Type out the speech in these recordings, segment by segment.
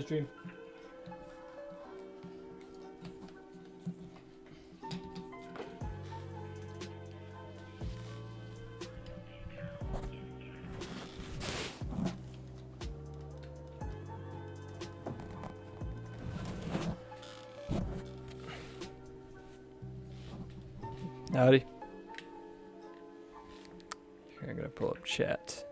Nice dream. Howdy. Here, I'm gonna pull up chat.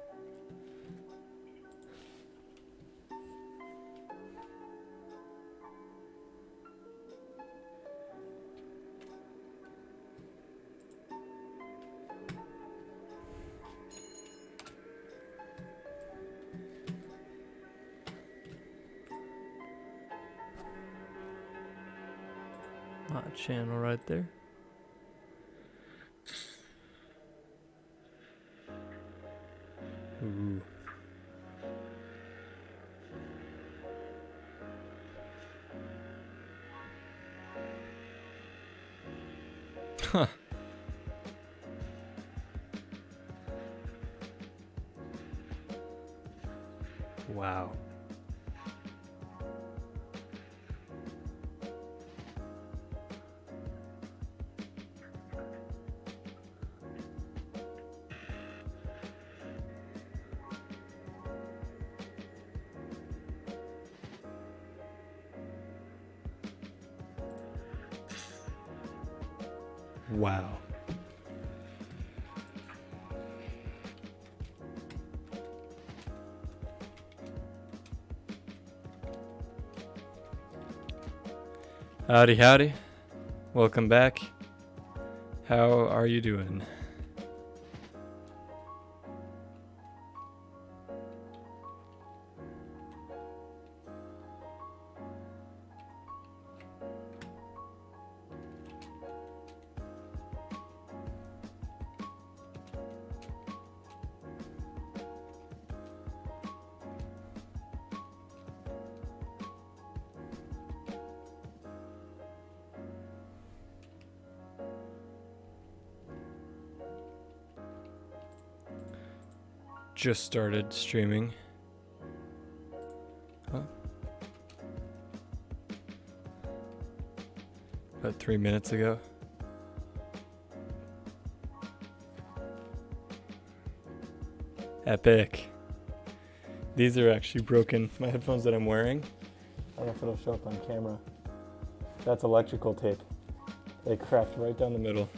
My channel right there. Ooh. Huh. Wow. Wow. Howdy, howdy. Welcome back. How are you doing? Just started streaming. Huh? About 3 minutes ago. Epic. These are actually broken. My headphones that I'm wearing. I don't know if it'll show up on camera. That's electrical tape. They cracked right down the middle.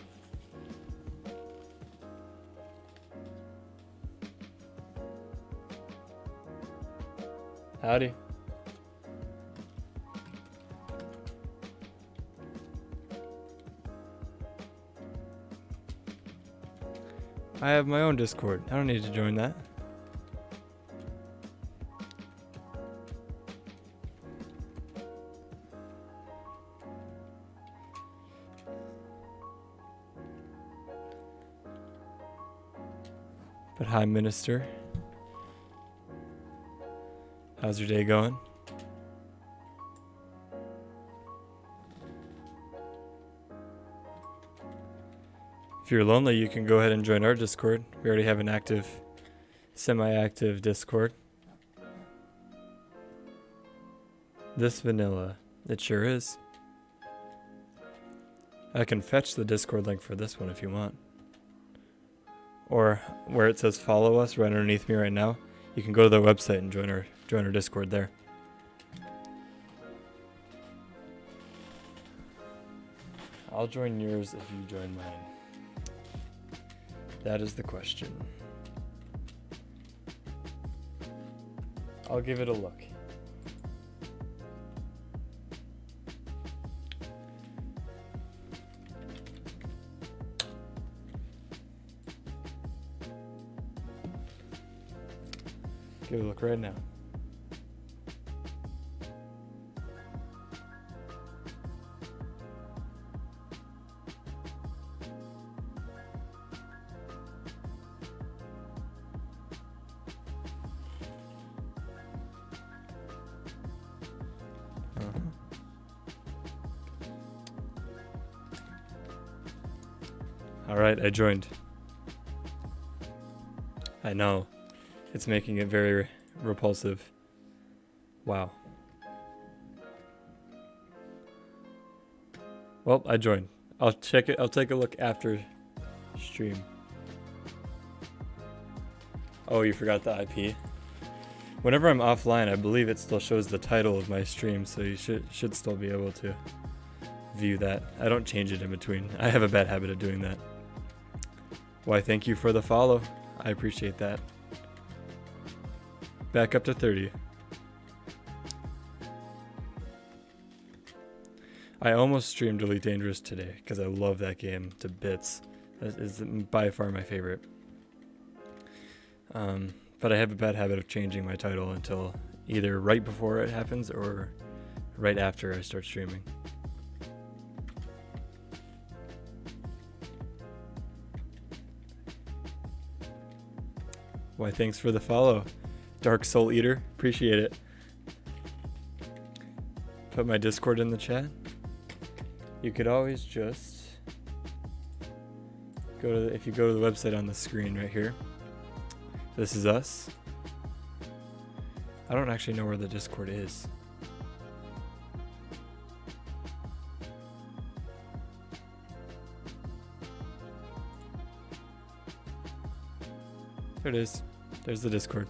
Howdy. I have my own Discord. I don't need to join that. But hi, Minister. How's your day going? If you're lonely, you can go ahead and join our Discord. We already have an active, semi-active Discord. This vanilla, it sure is. I can fetch the Discord link for this one if you want. Or where it says follow us right underneath me right now, you can go to their website and join our Discord there. I'll join yours if you join mine. That is the question. I'll give it a look. Give it a look right now. All right, I joined. I know. It's making it very repulsive. Wow. Well, I joined. I'll check it. I'll take a look after stream. Oh, you forgot the IP. Whenever I'm offline, I believe it still shows the title of my stream, so you should still be able to view that. I don't change it in between. I have a bad habit of doing that. Why, thank you for the follow. I appreciate that. Back up to 30. I almost streamed Elite Dangerous today because I love that game to bits. That is by far my favorite. But I have a bad habit of changing my title until either right before it happens or right after I start streaming. Why, thanks for the follow, Dark Soul Eater. Appreciate it. Put my Discord in the chat. You could always just go to if you go to the website on the screen right here. This is us. I don't actually know where the Discord is. There it is. There's the Discord.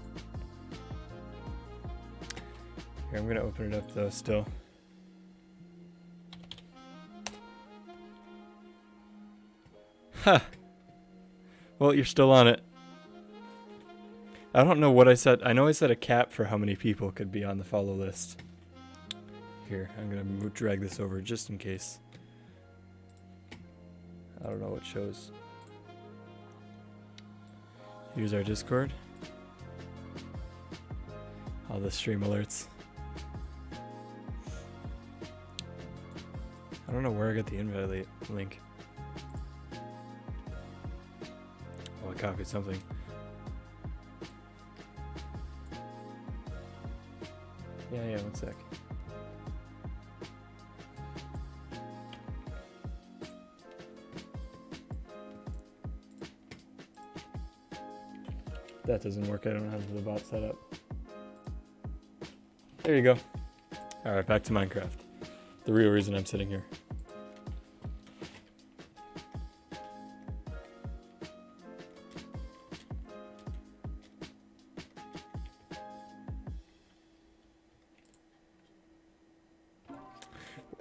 Here, I'm gonna open it up though still. Ha! Well, you're still on it. I don't know what I said. I know I set a cap for how many people could be on the follow list. Here, I'm gonna drag this over just in case. I don't know what shows. Here's our Discord. All the stream alerts. I don't know where I got the invite link. Oh, I copied something. Yeah, 1 sec. That doesn't work. I don't have the bot set up. There you go. Alright, back to Minecraft. The real reason I'm sitting here.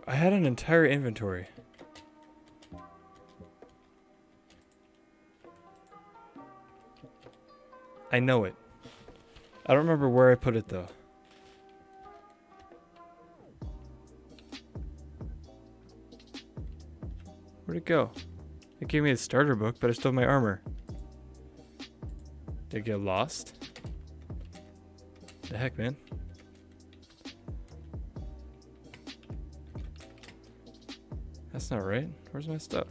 I had an entire inventory. I know it. I don't remember where I put it though. Where'd it go? It gave me a starter book, but I still have my armor. Did it get lost? The heck, man? That's not right. Where's my stuff?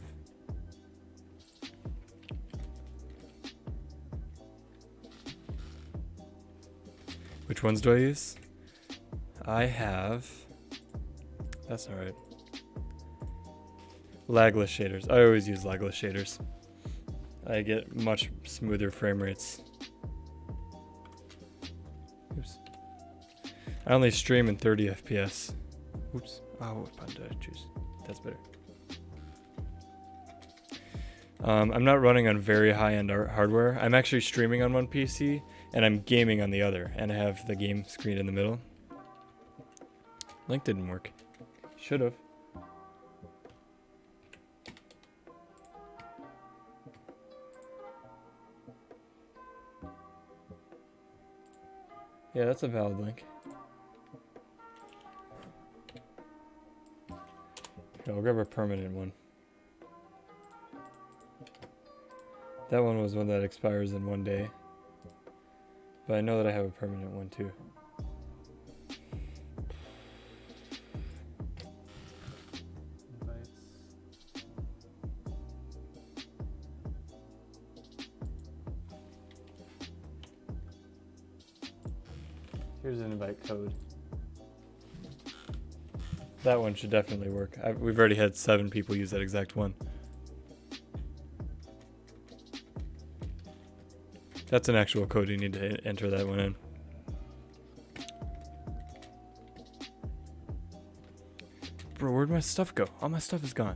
Which ones do I use? I have... That's not right. Lagless shaders. I always use lagless shaders. I get much smoother frame rates. Oops. I only stream in 30 FPS. Oops. Oh, what button did I choose? That's better. I'm not running on very high-end hardware. I'm actually streaming on one PC, and I'm gaming on the other, and I have the game screen in the middle. Link didn't work. Should have. Yeah, that's a valid link. Okay, I'll grab a permanent one. That one was one that expires in 1 day. But I know that I have a permanent one too. Invites. Here's an invite code. That one should definitely work. We've already had 7 people use that exact one. That's an actual code. You need to enter that one in. Bro, where'd my stuff go? All my stuff is gone.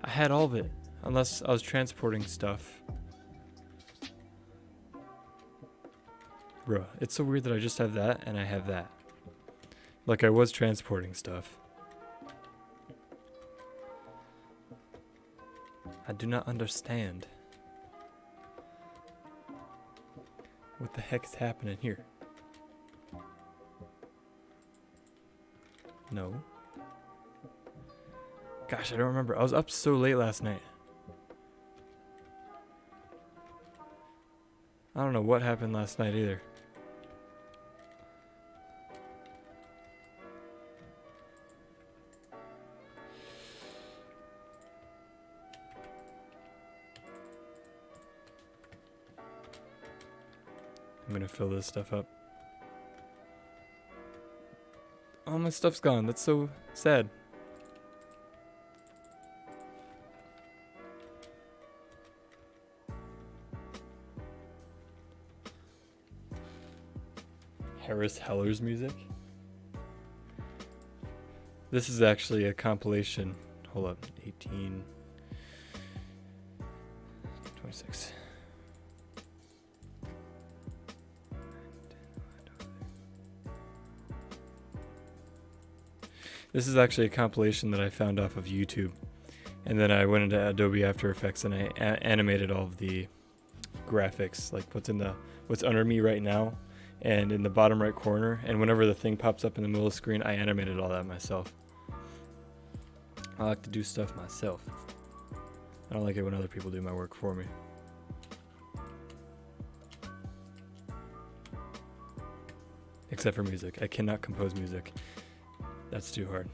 I had all of it, unless I was transporting stuff. Bro, it's so weird that I just have that and I have that. Like I was transporting stuff. I do not understand. What the heck is happening here? No. Gosh, I don't remember. I was up so late last night. I don't know what happened last night either. I'm gonna fill this stuff up. All my stuff's gone. That's so sad. Harris Heller's music. This is actually a compilation. Hold up. 18. 26. This is actually a compilation that I found off of YouTube. And then I went into Adobe After Effects and I animated all of the graphics, like what's under me right now and in the bottom right corner. And whenever the thing pops up in the middle of the screen, I animated all that myself. I like to do stuff myself. I don't like it when other people do my work for me. Except for music. I cannot compose music. That's too hard.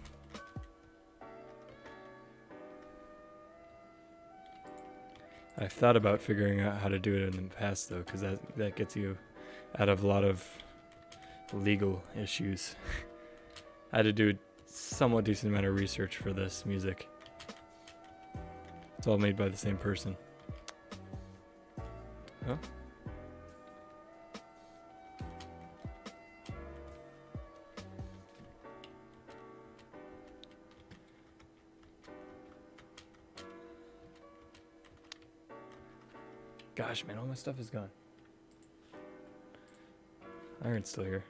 I've thought about figuring out how to do it in the past though, because that gets you out of a lot of legal issues. I had to do a somewhat decent amount of research for this music. It's all made by the same person. Oh. Gosh, man, all my stuff is gone. Iron's still here.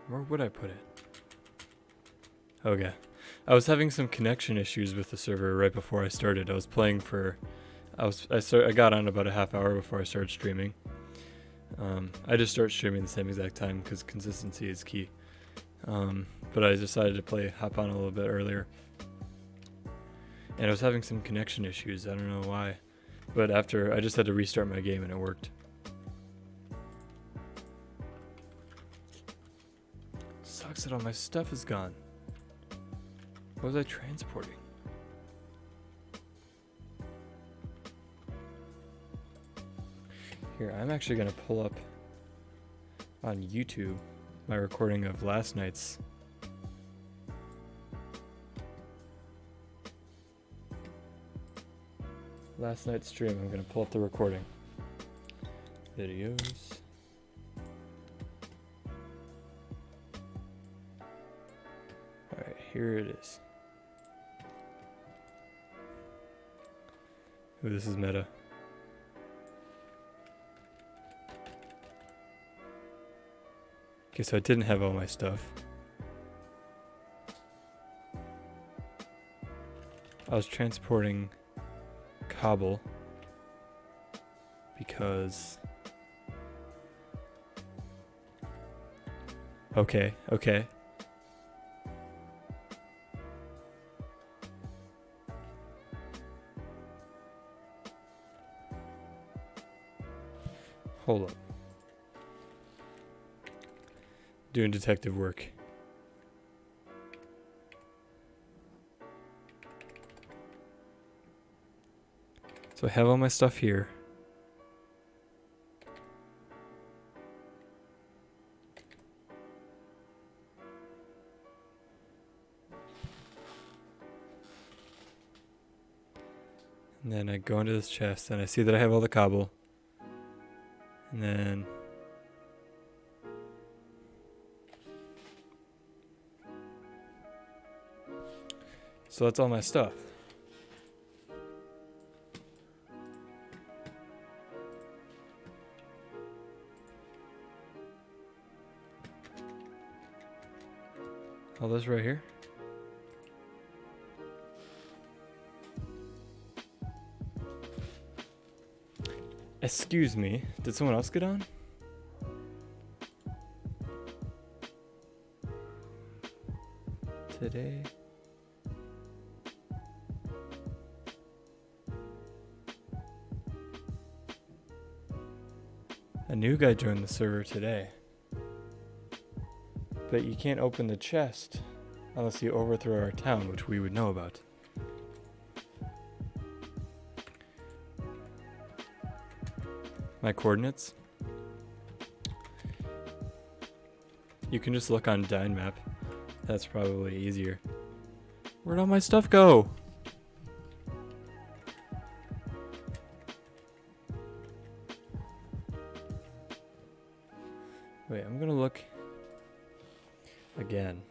Where would I put it? Okay. I was having some connection issues with the server right before I started. I was playing for... I got on about a half hour before I started streaming. I just start streaming the same exact time because consistency is key. But I decided to hop on a little bit earlier. And I was having some connection issues. I don't know why. But after, I just had to restart my game and it worked. Sucks that all my stuff is gone. What was I transporting? Here, I'm actually going to pull up on YouTube my recording of last night's stream. I'm going to pull up the recording. Videos. Alright, here it is. Ooh, this is meta. Okay, so I didn't have all my stuff. I was transporting cobble because... Okay. Hold up. Doing detective work. So I have all my stuff here. And then I go into this chest and I see that I have all the cobble. And then so that's all my stuff. All this right here. Excuse me, did someone else get on? Today? A new guy joined the server today. But you can't open the chest unless you overthrow our town, which we would know about. My coordinates? You can just look on Dine Map. That's probably easier. Where'd all my stuff go? Wait, I'm gonna look again.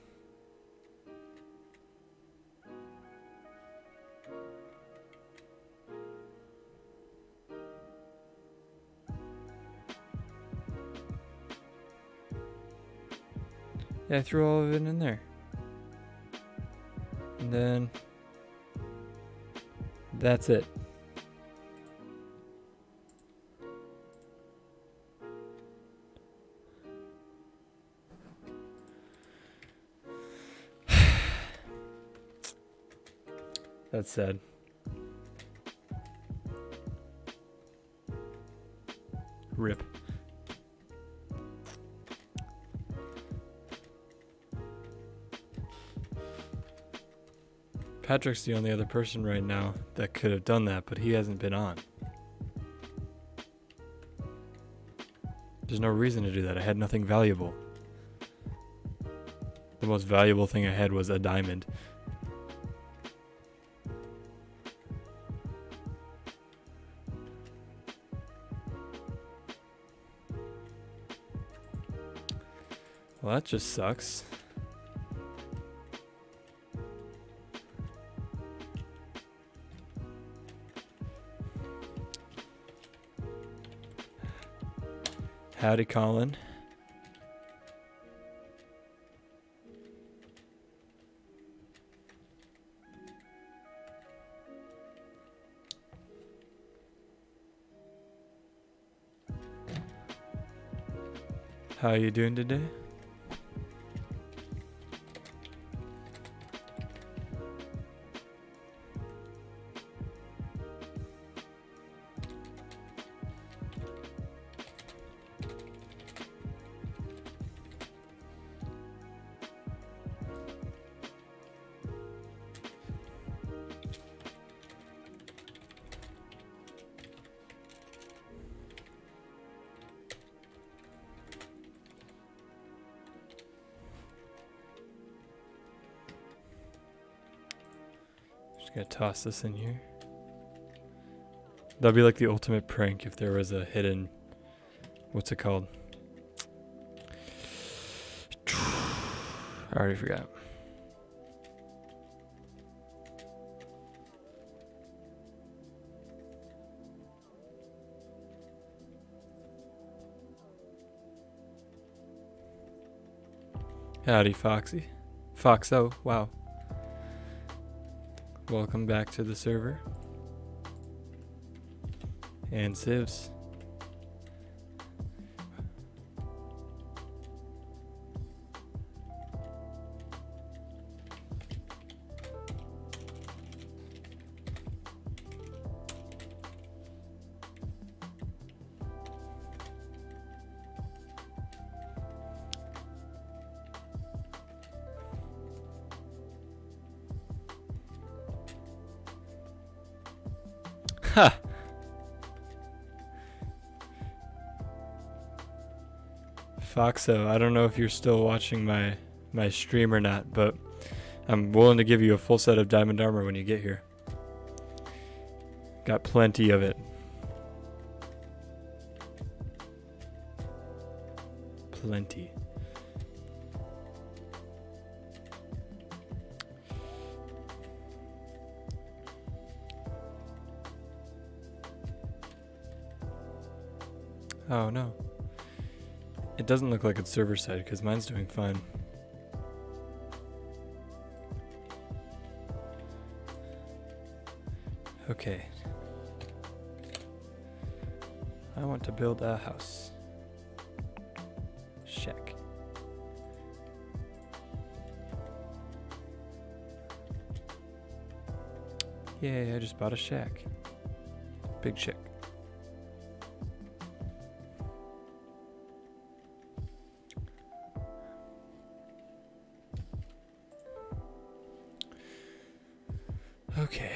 Yeah, I threw all of it in there. And then that's it. That's sad. Rip. Patrick's the only other person right now that could have done that, but he hasn't been on. There's no reason to do that. I had nothing valuable. The most valuable thing I had was a diamond. Well, that just sucks. Howdy, Colin. How are you doing today? Just gonna toss this in here. That'd be like the ultimate prank if there was a hidden, what's it called? I already forgot. Howdy, Foxy. Foxo, wow. Welcome back to the server. And Sivs. Ha! Foxo, I don't know if you're still watching my stream or not, but I'm willing to give you a full set of diamond armor when you get here. Got plenty of it. Plenty. Oh no. It doesn't look like it's server side because mine's doing fine. Okay. I want to build a house. Shack. Yay, I just bought a shack. Big shack. Okay.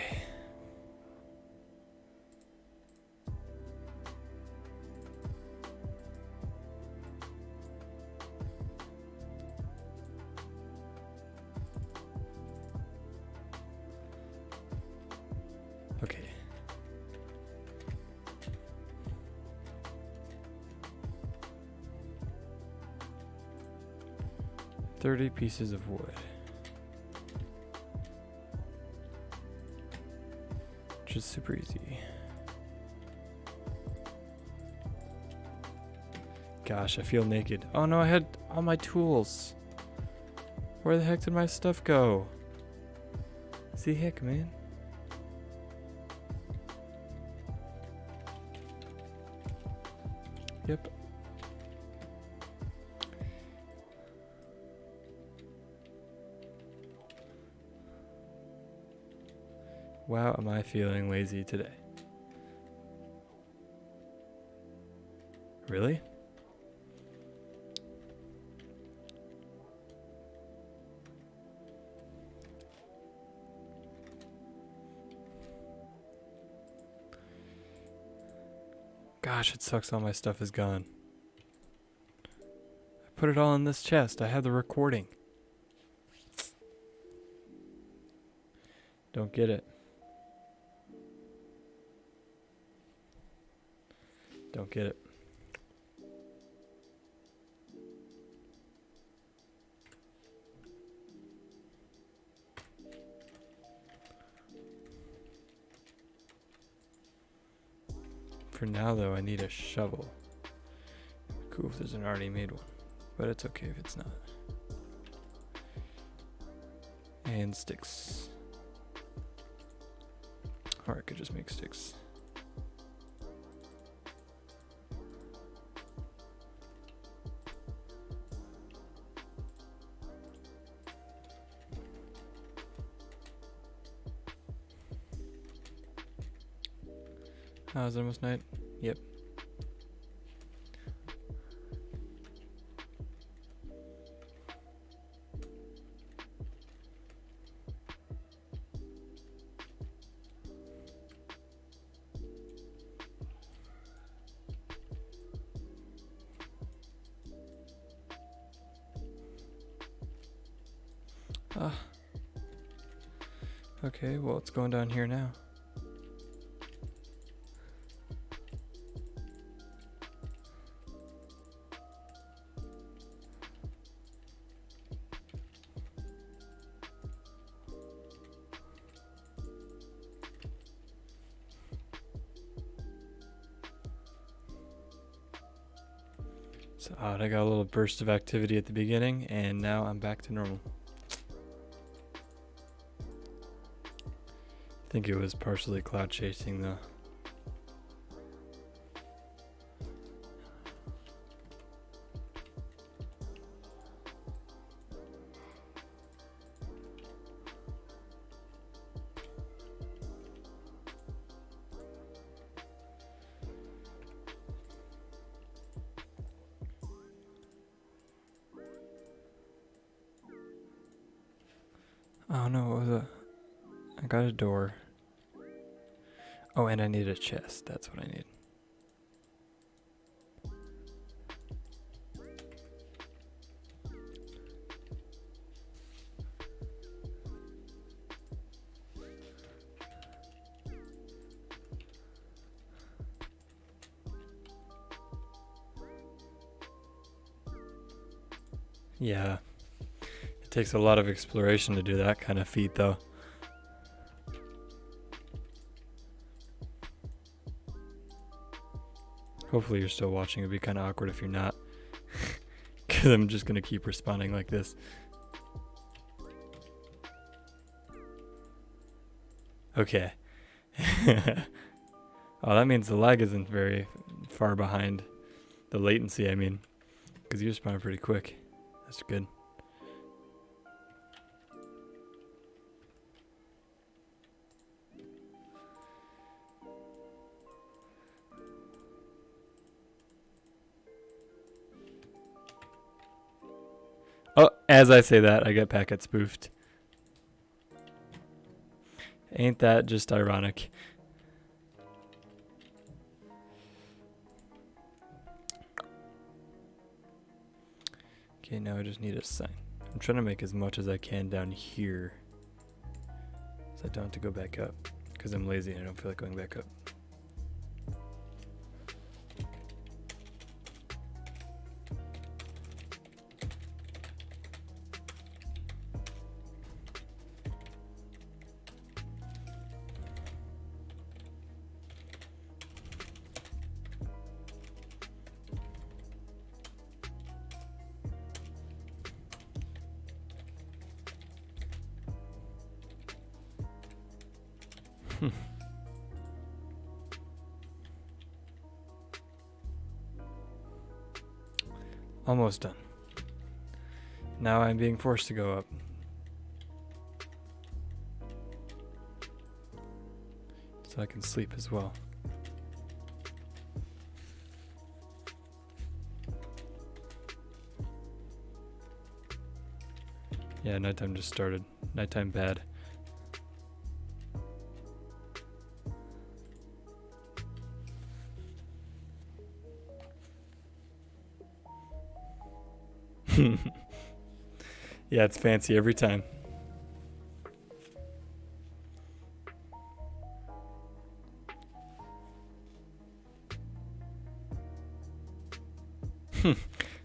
Okay. $30 pieces of wood. Which is super easy. Gosh, I feel naked. Oh no, I had all my tools. Where the heck did my stuff go? See heck, man. Yep. Wow, am I feeling lazy today? Really? Gosh, it sucks all my stuff is gone. I put it all in this chest. I have the recording. Don't get it. Don't get it. For now, though, I need a shovel. Cool if there's an already made one, but it's okay if it's not. And sticks. Or I could just make sticks. Oh, is it almost night? Yep. Okay, well, it's going down here now. It's odd, I got a little burst of activity at the beginning, and now I'm back to normal. I think it was partially cloud chasing though. Oh no, what was it? I got a door. Oh, and I need a chest. That's what I need. Yeah. It takes a lot of exploration to do that kind of feat, though. Hopefully you're still watching. It'd be kind of awkward if you're not. Because I'm just going to keep responding like this. Okay. Oh, that means the lag isn't very far behind. The latency, I mean. Because you responded pretty quick. That's good. Oh, as I say that, I get packet spoofed. Ain't that just ironic? Okay, now I just need a sign. I'm trying to make as much as I can down here, so I don't have to go back up, because I'm lazy and I don't feel like going back up. Almost done. Now I'm being forced to go up. So I can sleep as well. Yeah, nighttime just started. Nighttime bad. Yeah, it's fancy every time.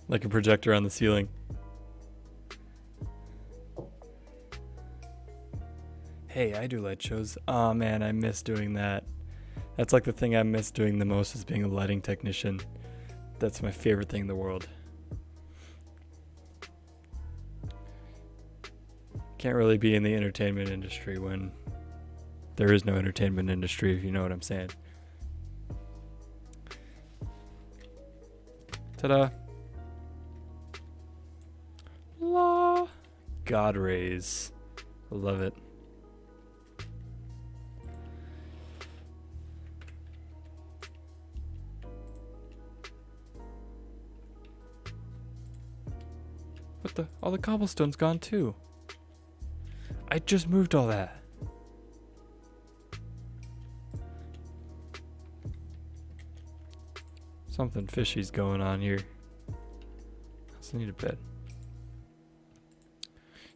Like a projector on the ceiling. Hey, I do light shows. Aw, man, I miss doing that. That's like the thing I miss doing the most, is being a lighting technician. That's my favorite thing in the world. Can't really be in the entertainment industry when there is no entertainment industry, if you know what I'm saying. Ta-da! La! God rays. Love it. What the? All the cobblestone's gone too. I just moved all that. Something fishy's going on here. I also need a bed.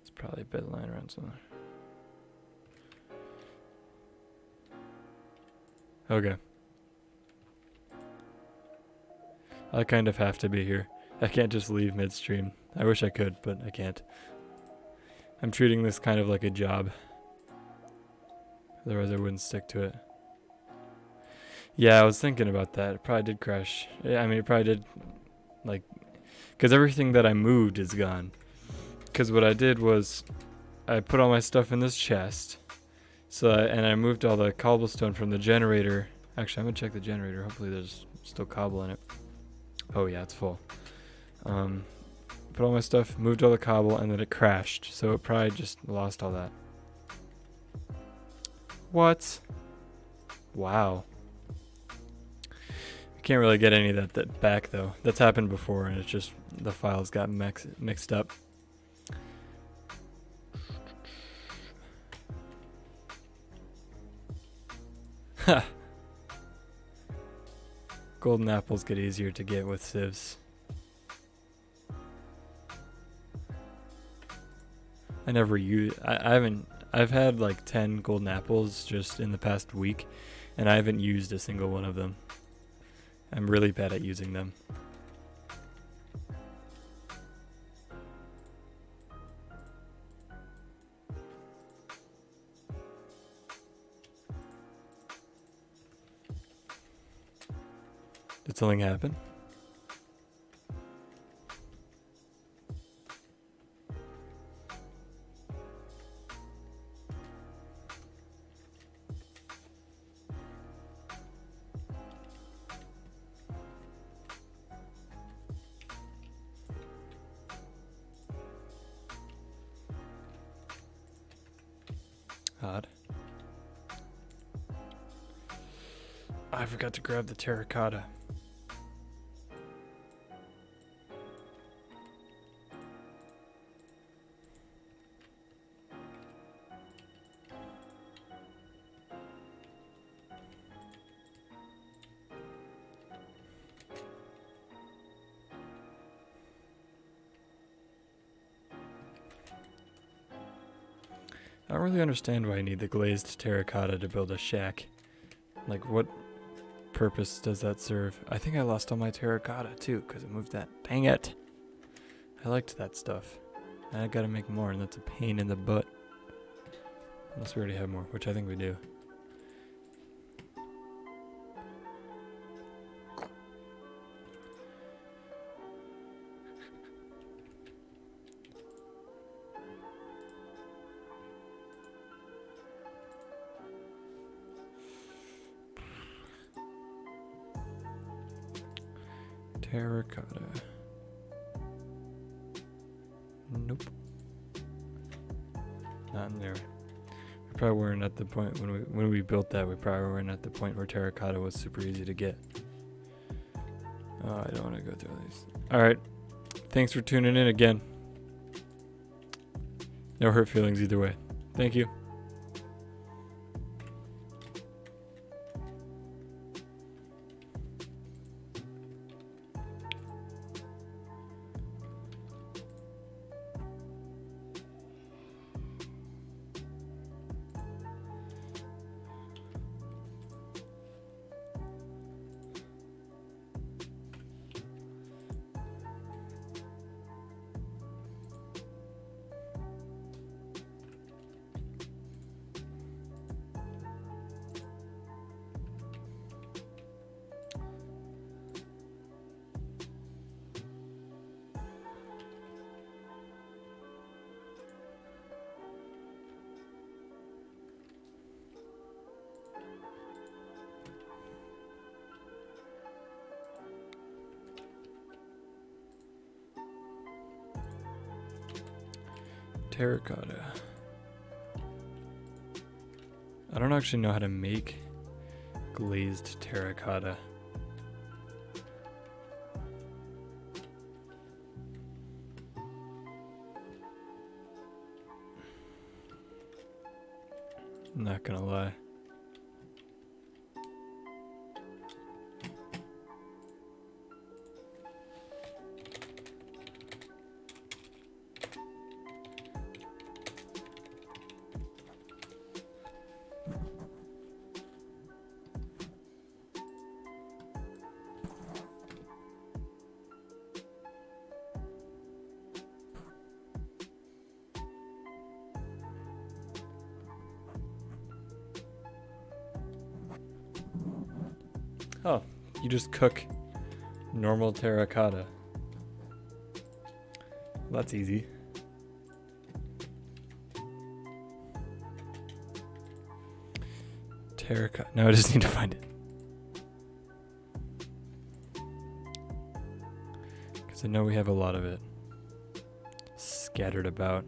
It's probably a bed lying around somewhere. Okay. I kind of have to be here. I can't just leave midstream. I wish I could, but I can't. I'm treating this kind of like a job. Otherwise I wouldn't stick to it. Yeah, I was thinking about that. It probably did crash. I mean, it probably did, like, because everything that I moved is gone. Because what I did was, I put all my stuff in this chest, and I moved all the cobblestone from the generator. Actually, I'm gonna check the generator. Hopefully there's still cobble in it. Oh yeah, it's full. Put all my stuff, moved all the cobble, and then it crashed. So it probably just lost all that. What? Wow. I can't really get any of that back though. That's happened before, and it's just the files got mixed up. Ha! Golden apples get easier to get with sieves. I never use. I haven't. I've had like 10 golden apples just in the past week, and I haven't used a single one of them. I'm really bad at using them. Did something happen? Odd. I forgot to grab the terracotta. I don't really understand why I need the glazed terracotta to build a shack. Like, what purpose does that serve? I think I lost all my terracotta too, because I moved that. Dang it! I liked that stuff. And I gotta make more, and that's a pain in the butt. Unless we already have more, which I think we do. Terracotta. Nope. Not in there. We probably weren't at the point when we built that. We probably weren't at the point where terracotta was super easy to get. Oh, I don't want to go through these. All right. Thanks for tuning in again. No hurt feelings either way. Thank you. Terracotta. I don't actually know how to make glazed terracotta. I'm not gonna lie. Oh, you just cook normal terracotta. Well, that's easy. Terracotta. No, I just need to find it. Because I know we have a lot of it scattered about.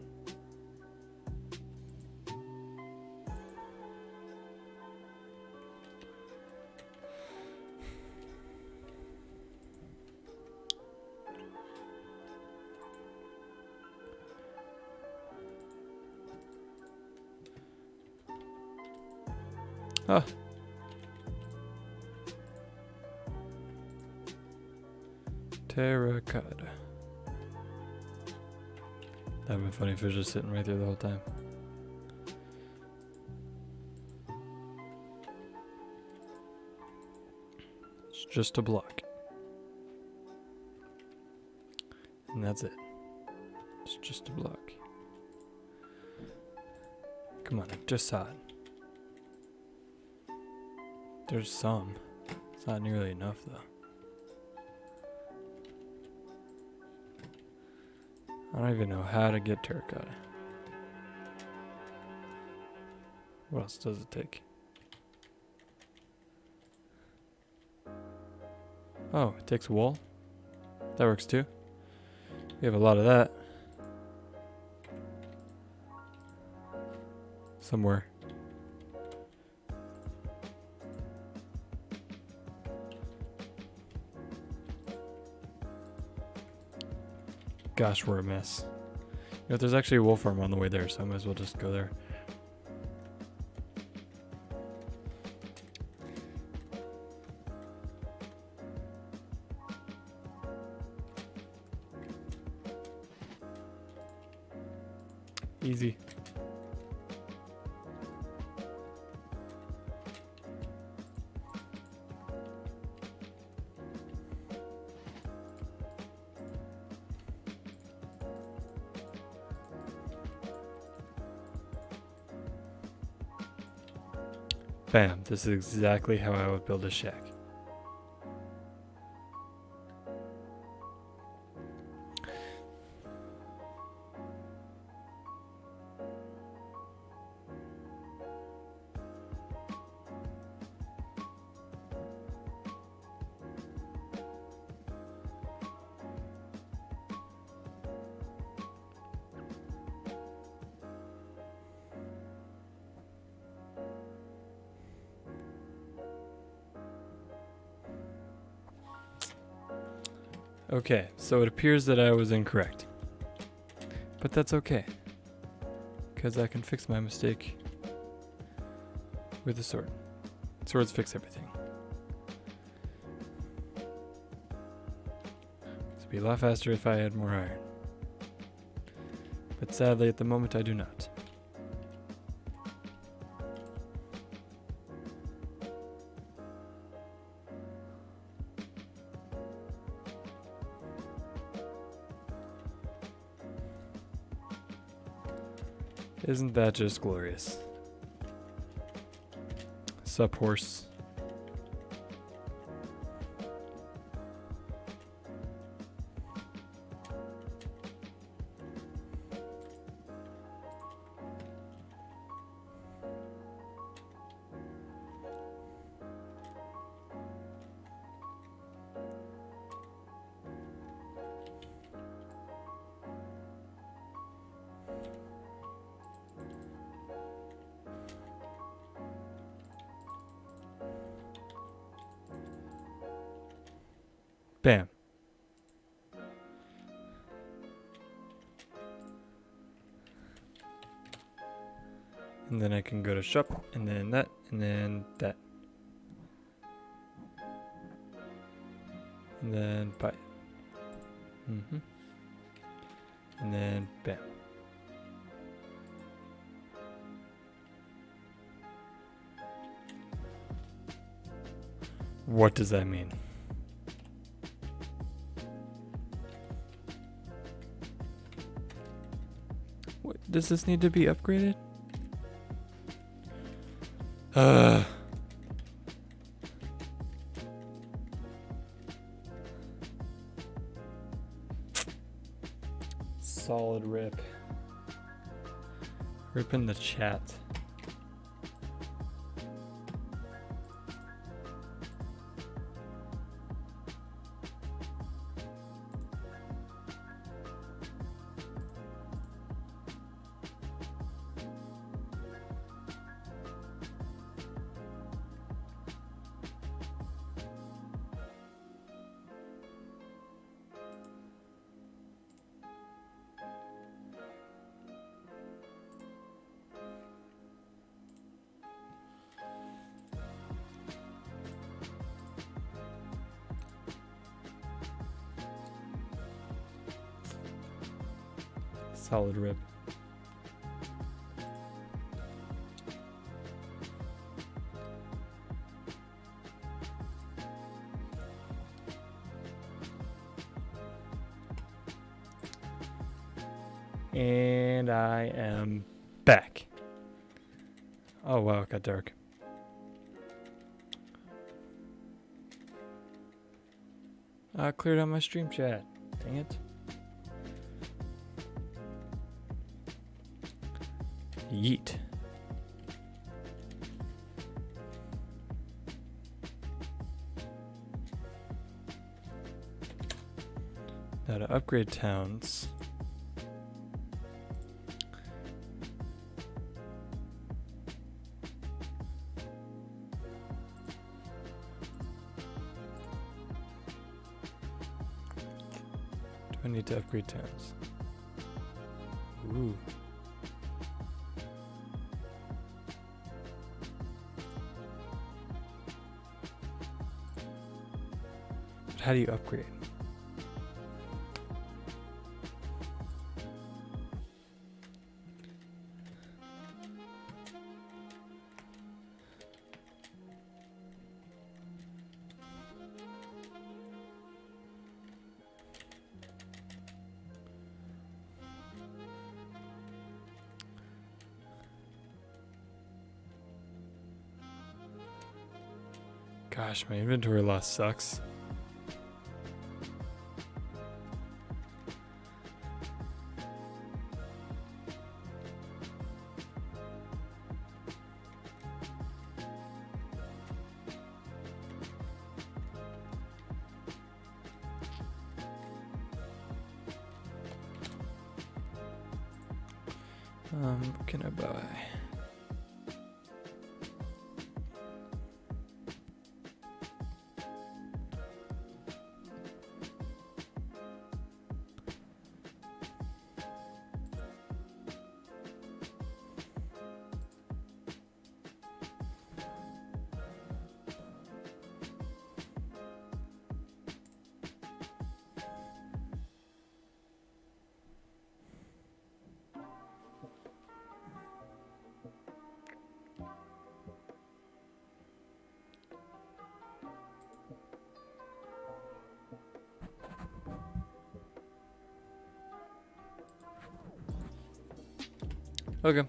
Ah. Terracotta. That'd been funny if it was just sitting right there the whole time. It's just a block. And that's it. It's just a block. Come on, I just saw it. There's some. It's not nearly enough though. I don't even know how to get terracotta. What else does it take? Oh, it takes wool? That works too. We have a lot of that. Somewhere. Gosh, we're a mess. You know, there's actually a wool farm on the way there, so I might as well just go there. Easy. Bam, this is exactly how I would build a shack. Okay, so it appears that I was incorrect. But that's okay, because I can fix my mistake with a sword. Swords fix everything. It'd be a lot faster if I had more iron. But sadly, at the moment, I do not. Isn't that just glorious? Sup, horse? Bam. And then I can go to shop, and then that, and then that. And then buy. And then bam. What does that mean? What, does this need to be upgraded? Solid rip. Rip in the chat. Solid rip. And I am back. Oh wow, it got dark. I cleared out my stream chat. Dang it. Yeet. Now to upgrade towns. Do I need to upgrade towns? Ooh. But how do you upgrade? Gosh, my inventory loss sucks. What can I buy? Okay.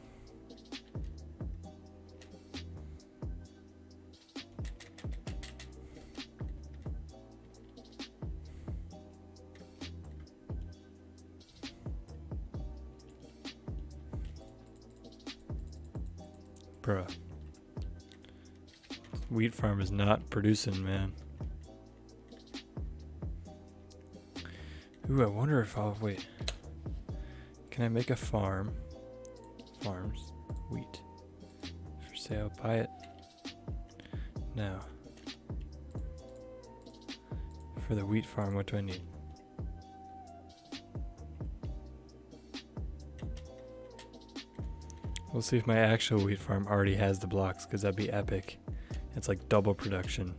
Bruh. Wheat farm is not producing, man. Ooh, I wonder if I'll wait. Can I make a farm? Farms, wheat. For sale, buy it. Now. For the wheat farm, what do I need? We'll see if my actual wheat farm already has the blocks, because that'd be epic. It's like double production.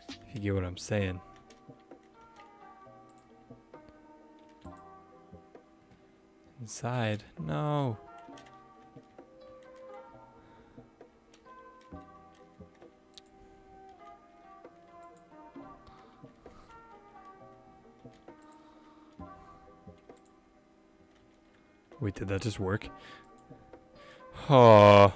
If you get what I'm saying. Inside. No. Wait, did that just work? Oh.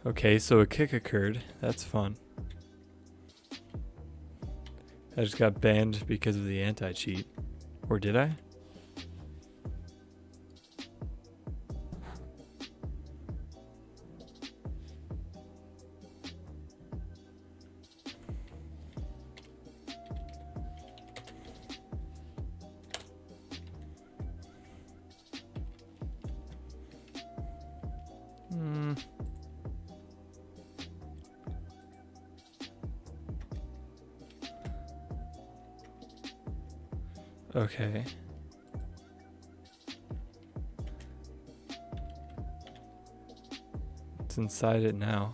Okay, so a kick occurred. That's fun. I just got banned because of the anti-cheat. Or did I? Okay. It's inside it now.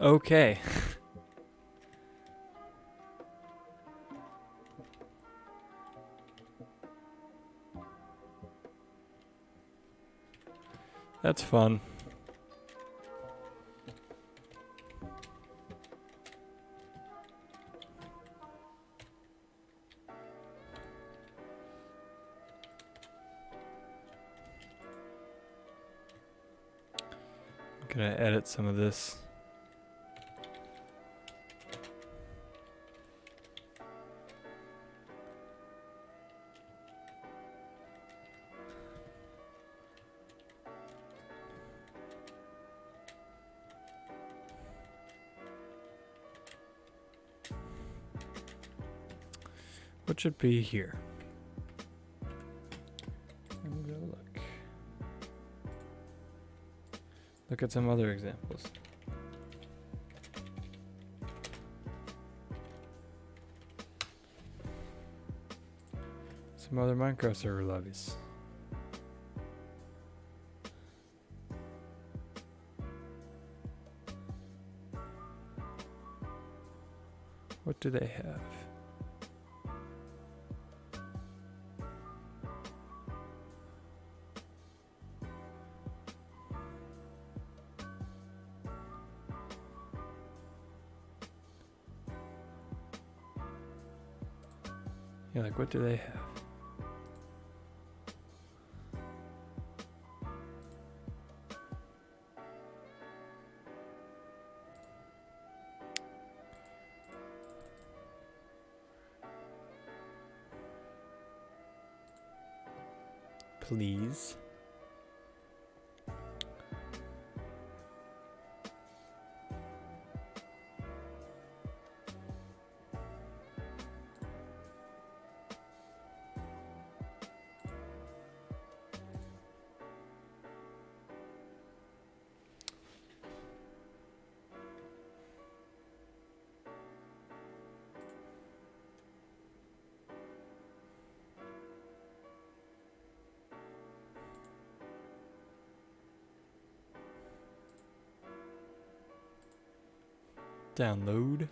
Okay. That's fun. I'm gonna edit some of this. What should be here? Let me go look. Look at some other examples. Some other Minecraft server lobbies. What do they have? Yeah, like what do they have? Please. Download.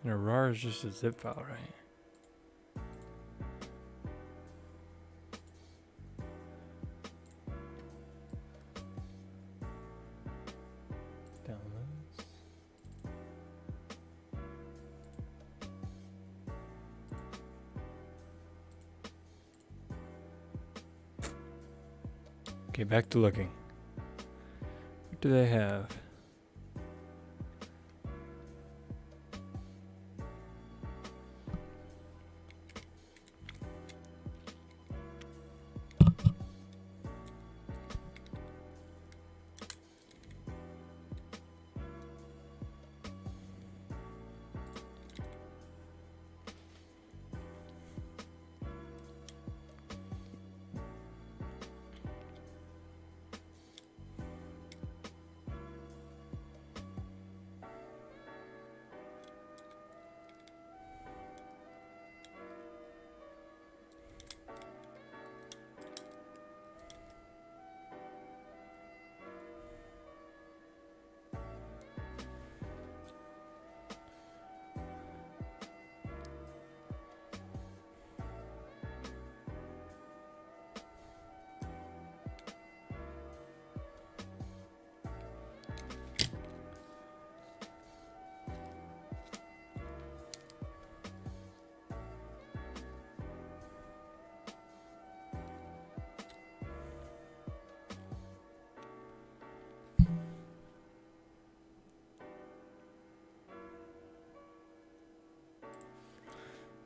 And a RAR is just a zip file, right? Downloads. Okay, back to looking. What do they have?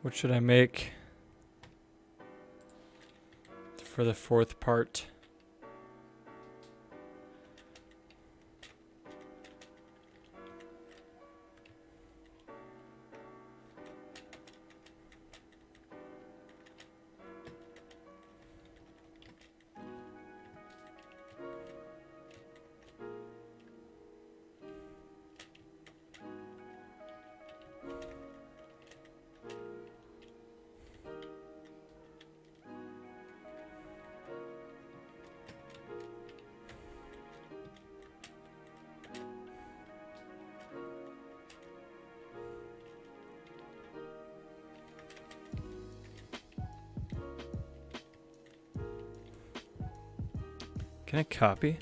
What should I make for the fourth part? Can I copy?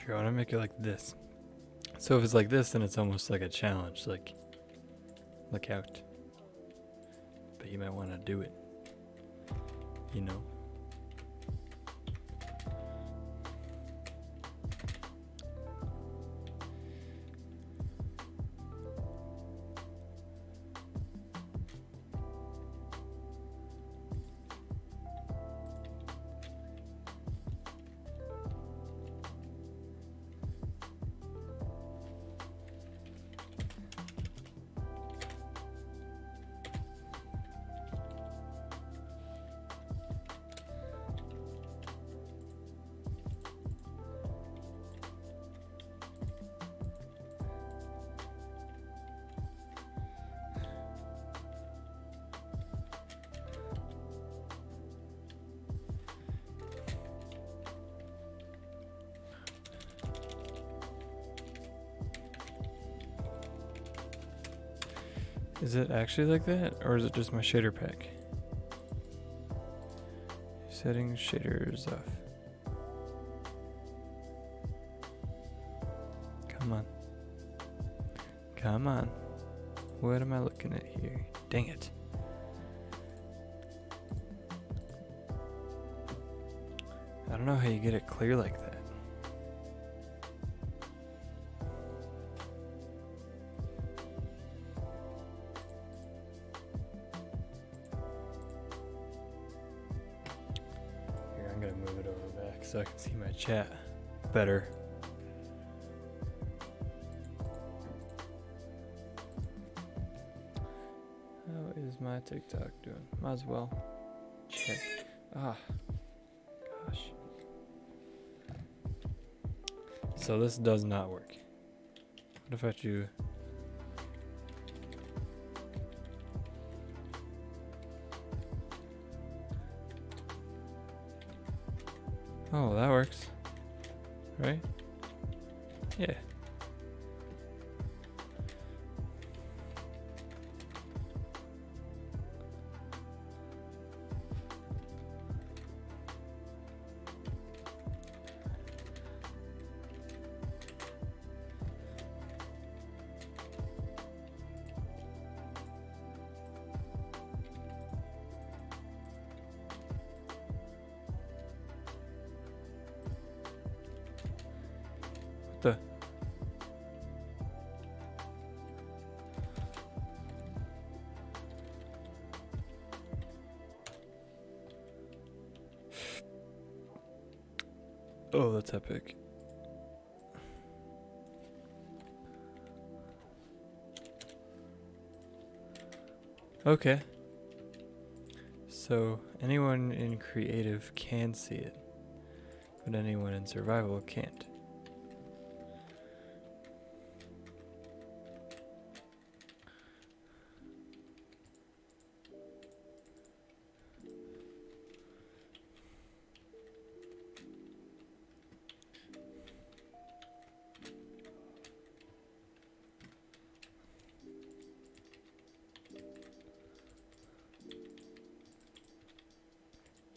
Here, I want to make it like this. So if it's like this, then it's almost like a challenge. Like, look out. But you might want to do it. You know? Is it actually like that, or is it just my shader pack? Setting shaders off. Come on. Come on. What am I looking at here? Dang it. I don't know how you get it clear like that. so I can see my chat better. How is my TikTok doing? Might as well check. Ah, gosh. So this does not work. What if I do? Oh, that works. Right? Yeah. What the? Oh, that's epic. Okay. So anyone in creative can see it, but anyone in survival can't.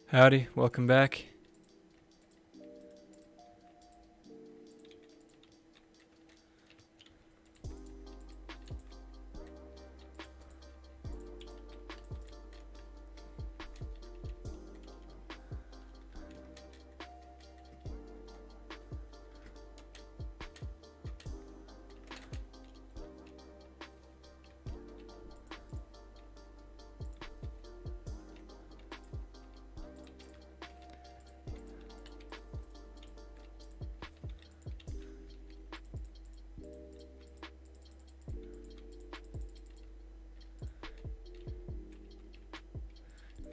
Howdy, welcome back.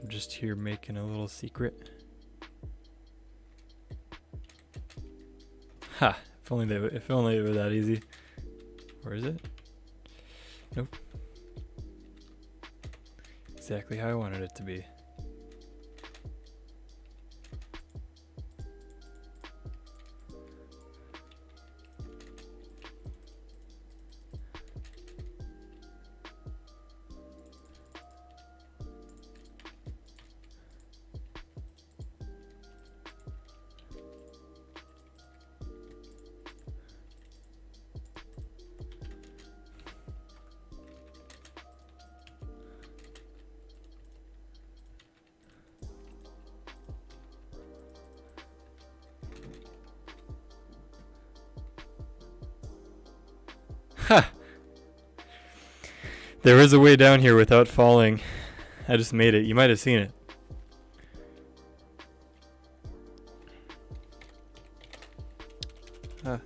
I'm just here making a little secret. Ha! If only it were that easy. Or is it? Nope. Exactly how I wanted it to be. Ha! There is a way down here without falling. I just made it. You might have seen it. Ah.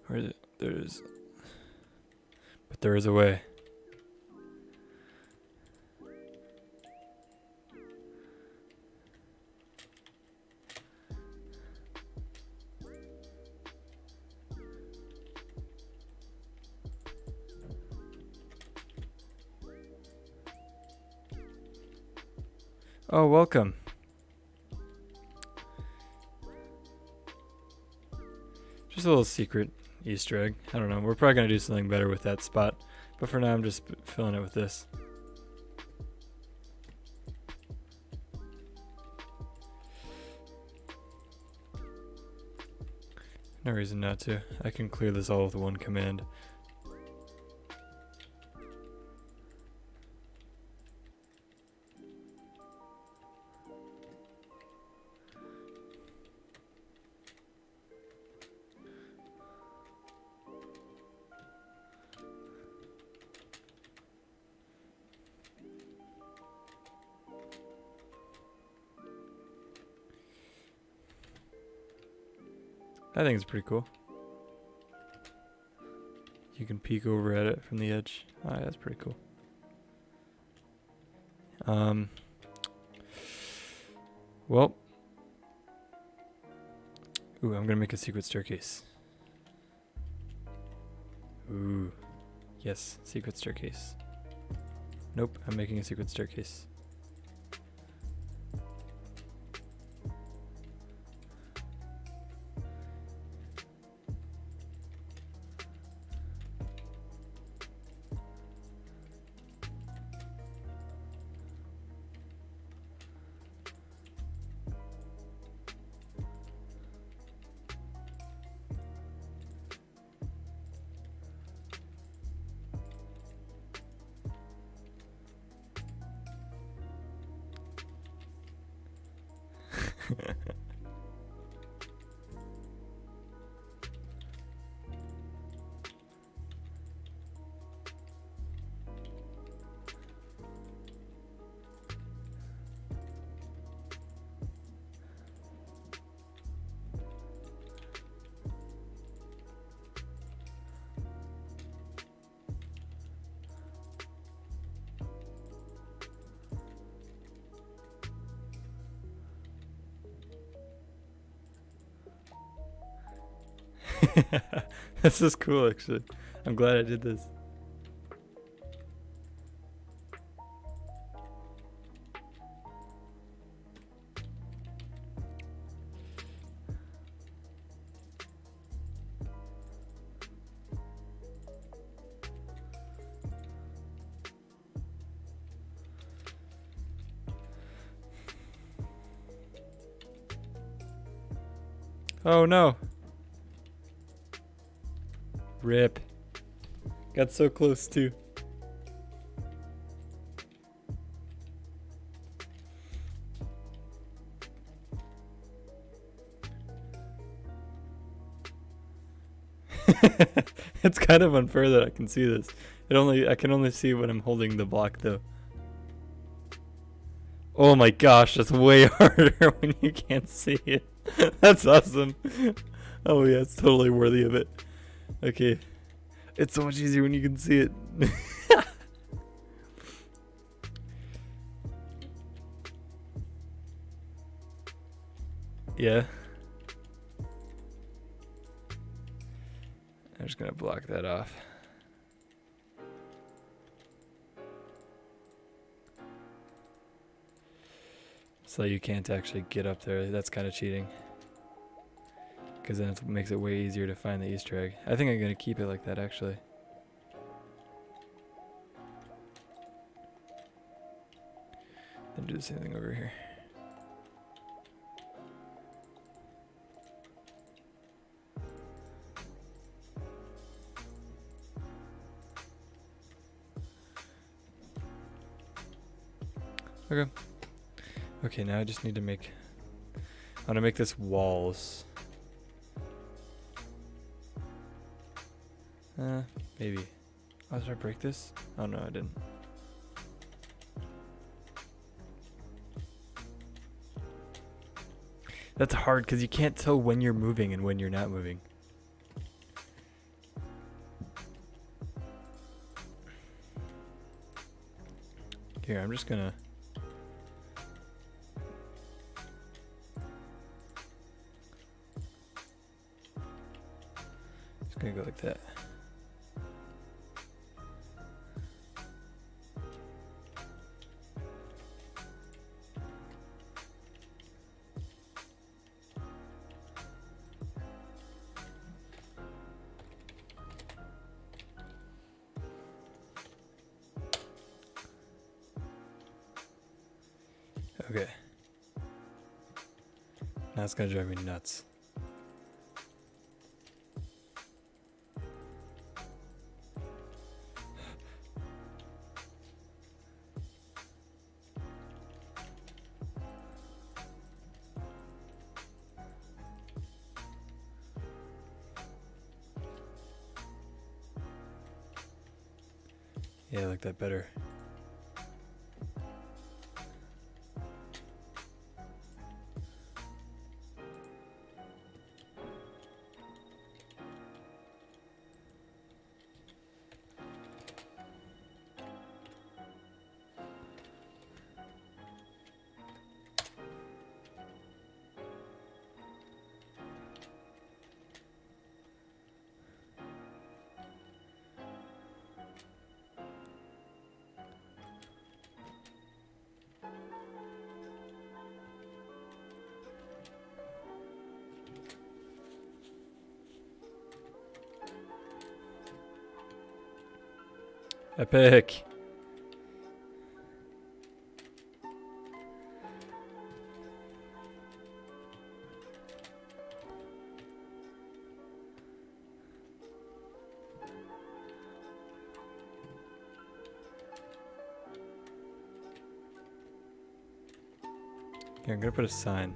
Where is it? There it is. But there is a way. Oh, welcome. Just a little secret Easter egg. I don't know. We're probably going to do something better with that spot. But for now, I'm just filling it with this. No reason not to. I can clear this all with one command. I think it's pretty cool. You can peek over at it from the edge. Oh, yeah, that's pretty cool. Well. Ooh, I'm gonna make a secret staircase. Ooh. Yes, secret staircase. Nope, I'm making a secret staircase. This is cool, actually. I'm glad I did this. Oh no. Rip. Got so close too. It's kind of unfair that I can see this. I can only see when I'm holding the block though. Oh my gosh, that's way harder when you can't see it. That's awesome. Oh yeah, it's totally worthy of it. Okay. It's so much easier when you can see it. Yeah. I'm just gonna block that off. So you can't actually get up there. That's kind of cheating. Because then it makes it way easier to find the Easter egg. I think I'm gonna keep it like that actually. Then do the same thing over here. Okay. Okay, now I just need to make... I'm gonna make this walls. Maybe. Oh, did I break this? Oh no, I didn't. That's hard because you can't tell when you're moving and when you're not moving. Here, I'm just gonna... Just gonna go like that. Okay. Now it's gonna drive me nuts. Yeah, I like that better. Epic. Okay, I'm gonna put a sign.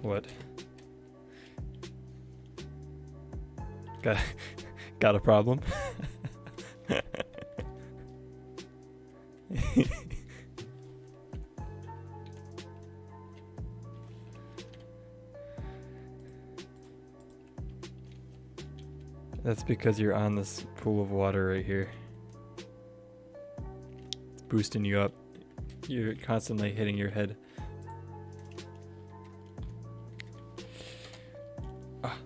What? Got a problem? That's because you're on this pool of water right here. It's boosting you up. You're constantly hitting your head. Ah.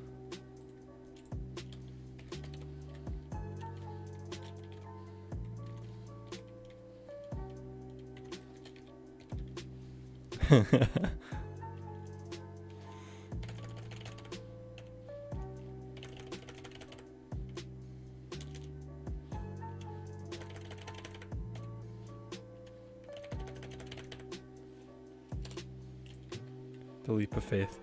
The leap of faith.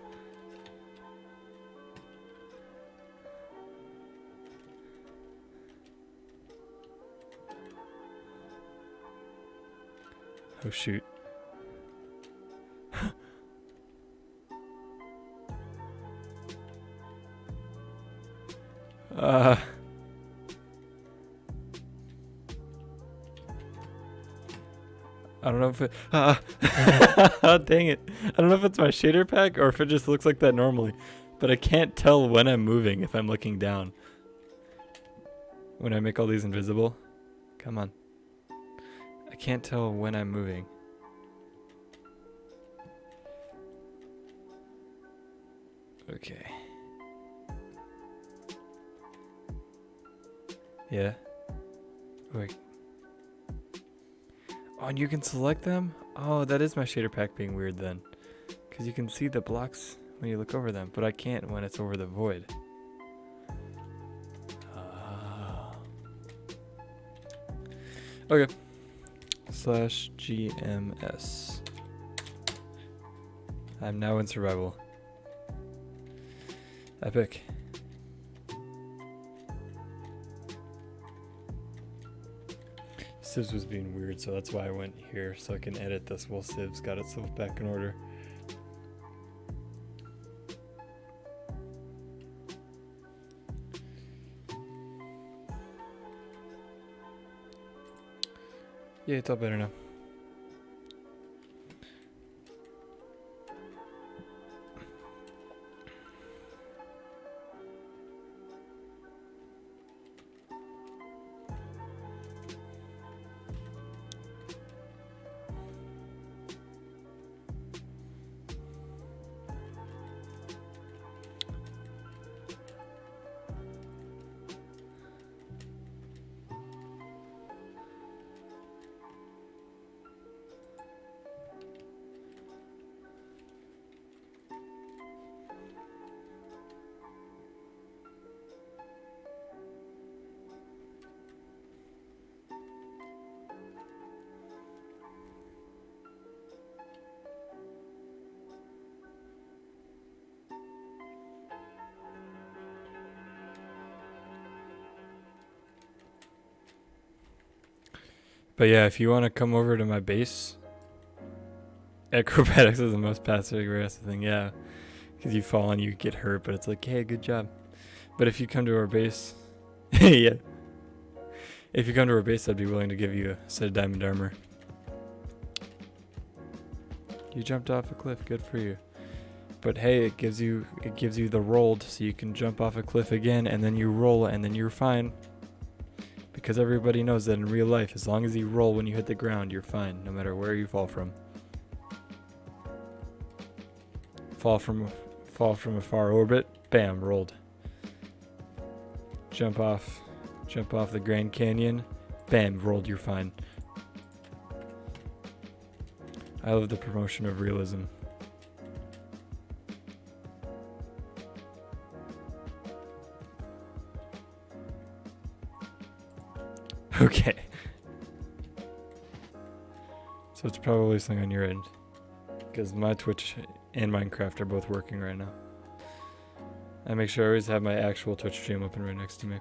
Oh shoot. I don't know if it... dang it. I don't know if it's my shader pack or if it just looks like that normally. But I can't tell when I'm moving if I'm looking down. When I make all these invisible. Come on. I can't tell when I'm moving. Okay. Yeah. Wait. Oh, and you can select them? Oh, that is my shader pack being weird then. Because you can see the blocks when you look over them, but I can't when it's over the void. Okay. /GMS. I'm now in survival. Epic. Civs was being weird, so that's why I went here, so I can edit this while Civs got itself back in order. Yeah, it's all better now. But yeah, if you want to come over to my base, acrobatics is the most passive aggressive thing, yeah. Because you fall and you get hurt, but it's like, hey, good job. But if you come to our base, yeah. If you come to our base, I'd be willing to give you a set of diamond armor. You jumped off a cliff, good for you. But hey, it gives you the rolled, so you can jump off a cliff again, and then you roll, and then you're fine. Because everybody knows that in real life, as long as you roll when you hit the ground, you're fine, no matter where you fall from. Fall from a far orbit, bam, rolled. Jump off the Grand Canyon, bam, rolled, you're fine. I love the promotion of realism. Okay. So it's probably something on your end. Because my Twitch and Minecraft are both working right now. I make sure I always have my actual Twitch stream open right next to me.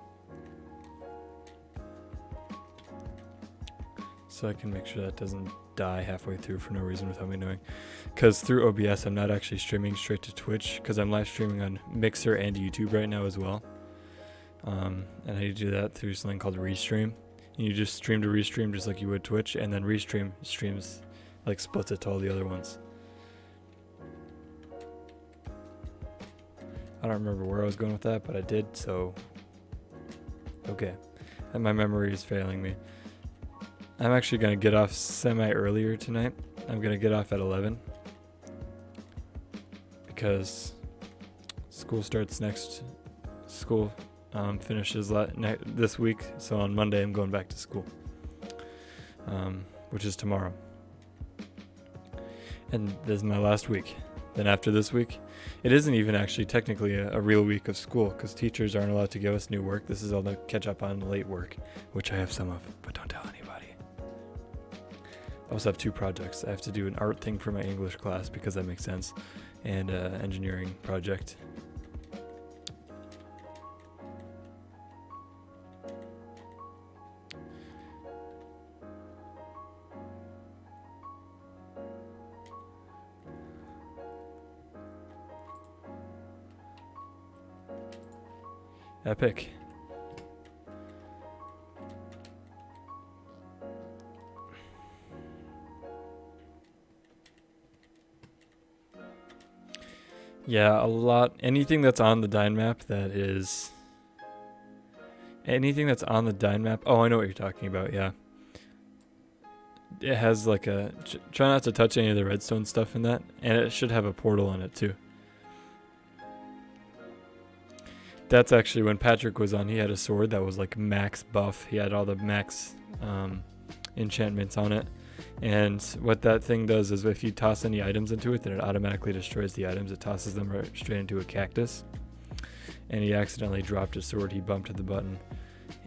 So I can make sure that doesn't die halfway through for no reason without me knowing. Because through OBS I'm not actually streaming straight to Twitch, because I'm live streaming on Mixer and YouTube right now as well. And how you do that through something called Restream. And you just stream to Restream just like you would Twitch, and then Restream streams, like splits it to all the other ones. I don't remember where I was going with that, but I did, so okay. And my memory is failing me. I'm actually going to get off semi-earlier tonight. I'm going to get off at 11. Because school starts next. School finishes this week, so on Monday I'm going back to school. Which is tomorrow. And this is my last week. Then after this week, it isn't even actually technically a real week of school, because teachers aren't allowed to give us new work. This is all to catch up on late work, which I have some of, but don't tell anybody. I also have 2 projects. I have to do an art thing for my English class, because that makes sense, and an engineering project. Epic. Yeah, a lot. Anything that's on the Dyn map that is... Anything that's on the Dyn map... Oh, I know what you're talking about, yeah. It has like a... Try not to touch any of the redstone stuff in that. And it should have a portal on it too. That's actually when Patrick was on, he had a sword that was like max buff. He had all the max enchantments on it. And what that thing does is if you toss any items into it, then it automatically destroys the items. It tosses them right straight into a cactus. And he accidentally dropped his sword. He bumped the button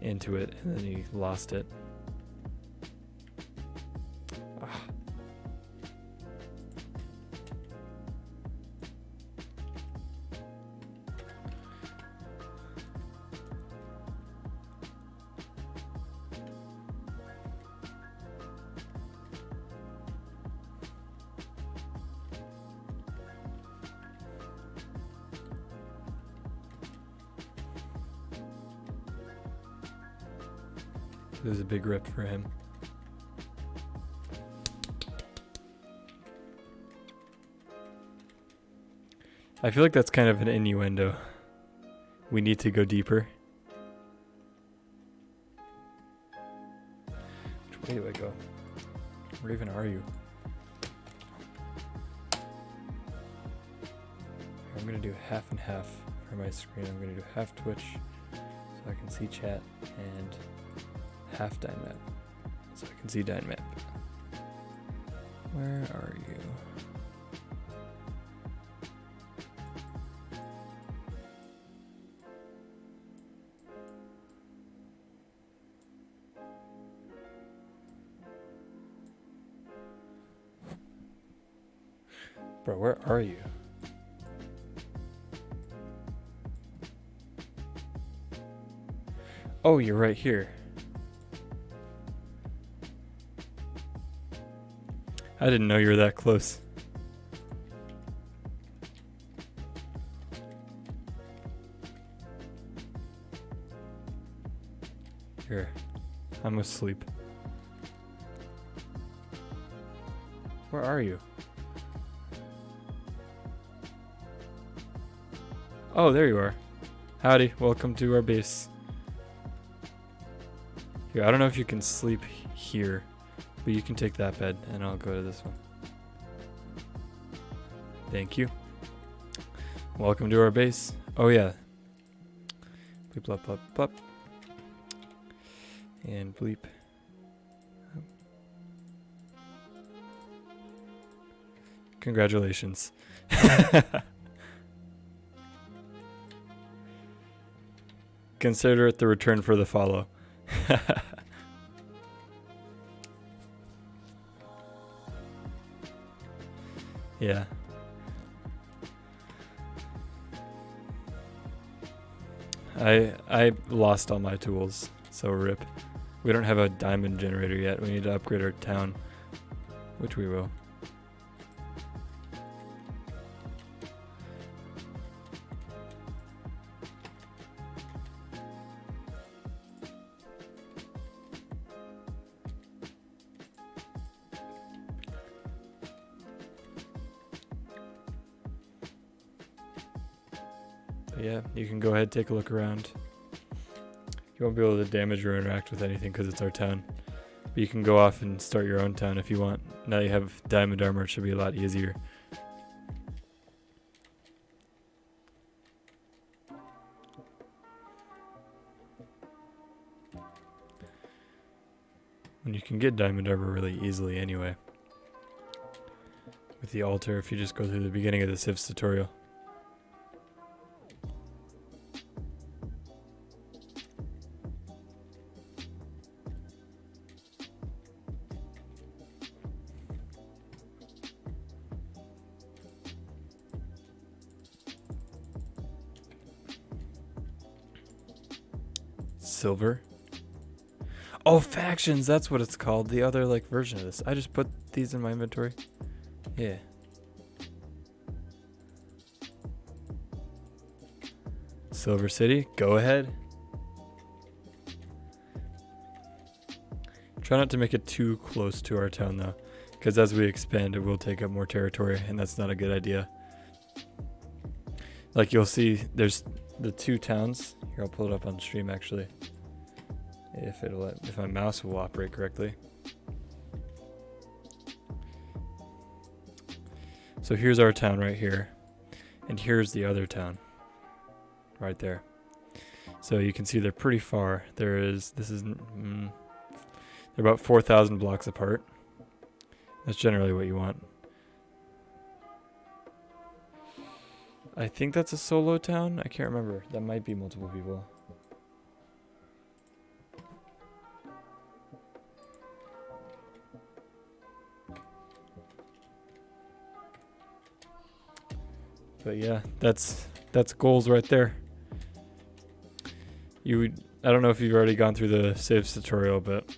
into it, and then he lost it. Ah. It was a big rip for him. I feel like that's kind of an innuendo. We need to go deeper. Which way do I go? Where even are you? I'm gonna do half and half for my screen. I'm gonna do half Twitch so I can see chat, and half Dyn map so I can see Dyn map. Where are you? Bro, where are you? Oh, you're right here. I didn't know you were that close. Here, I'm asleep. Where are you? Oh, there you are. Howdy, welcome to our base. Here, I don't know if you can sleep here, but you can take that bed, and I'll go to this one. Thank you. Welcome to our base. Oh yeah. Bleep, blop, blop, blop. And bleep. Congratulations. Consider it the return for the follow. Yeah. I lost all my tools, so rip. We don't have a diamond generator yet. We need to upgrade our town, which we will. But yeah, you can go ahead, take a look around. You won't be able to damage or interact with anything because it's our town. But you can go off and start your own town if you want. Now you have diamond armor, it should be a lot easier. And you can get diamond armor really easily anyway. With the altar, if you just go through the beginning of the Civs tutorial. Silver. Oh, factions, that's what it's called. The other like version of this. I just put these in my inventory. Yeah. Silver City, go ahead. Try not to make it too close to our town though, because as we expand it will take up more territory and that's not a good idea. Like you'll see there's the two towns. Here, I'll pull it up on stream actually. If my mouse will operate correctly. So here's our town right here, and here's the other town, right there. So you can see they're pretty far. They're about 4,000 blocks apart. That's generally what you want. I think that's a solo town. I can't remember. That might be multiple people. But yeah, that's goals right there. I don't know if you've already gone through the saves tutorial, but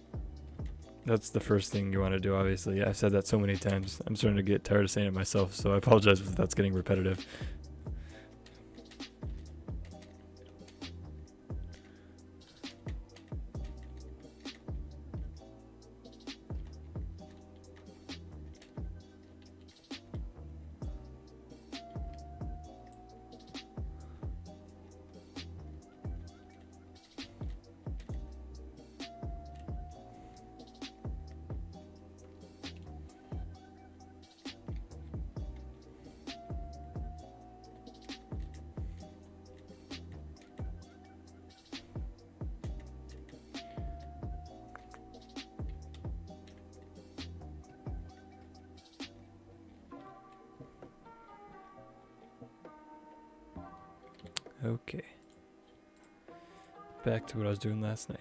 that's the first thing you want to do, obviously. I've said that so many times. I'm starting to get tired of saying it myself, so I apologize if that's getting repetitive. Okay. Back to what I was doing last night.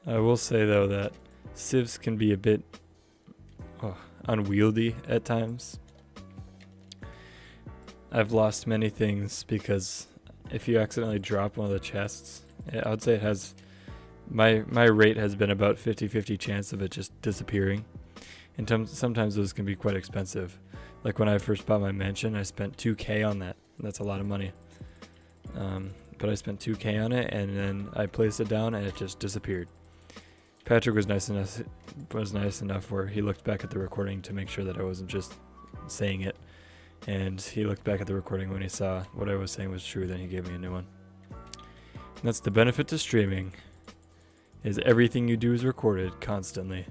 I will say though that civs can be a bit unwieldy at times. I've lost many things because if you accidentally drop one of the chests, I would say it has my rate has been about 50-50 chance of it just disappearing. And sometimes those can be quite expensive. Like when I first bought my mansion, I spent 2K on that. That's a lot of money. But I spent 2K on it and then I placed it down and it just disappeared. Patrick was nice enough where he looked back at the recording to make sure that I wasn't just saying it. And he looked back at the recording when he saw what I was saying was true, then he gave me a new one. And that's the benefit to streaming, is everything you do is recorded constantly.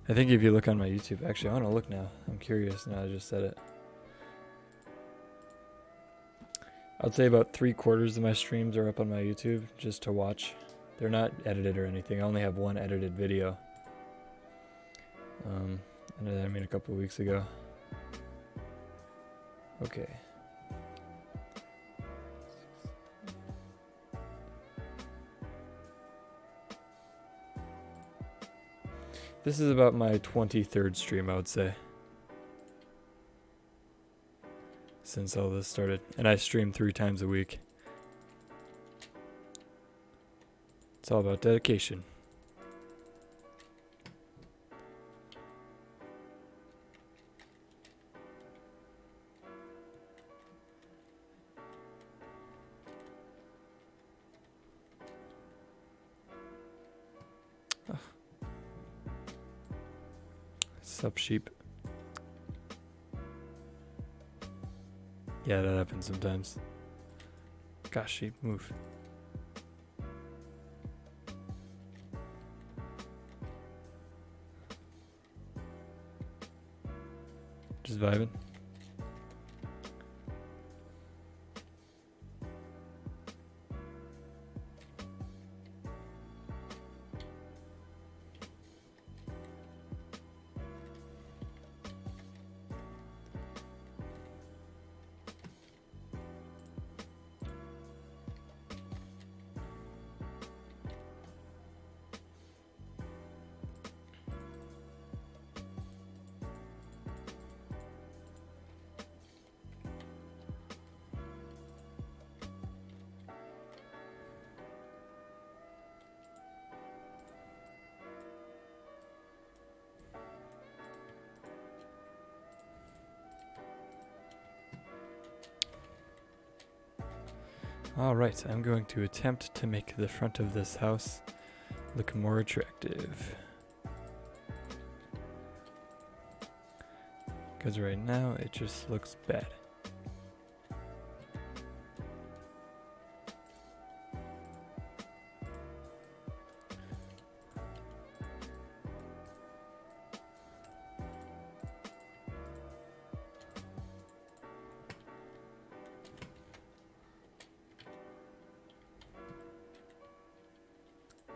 I think if you look on my YouTube, actually I want to look now. I'm curious now I just said it. I'd say about 3/4 of my streams are up on my YouTube just to watch. They're not edited or anything. I only have one edited video. And I mean a couple of weeks ago. Okay. This is about my 23rd stream, I would say, since all this started. And I stream 3 times a week. It's all about dedication. Sup, sheep. Yeah, that happens sometimes. Gosh, sheep, move. Just vibing. Alright, I'm going to attempt to make the front of this house look more attractive. Because right now it just looks bad.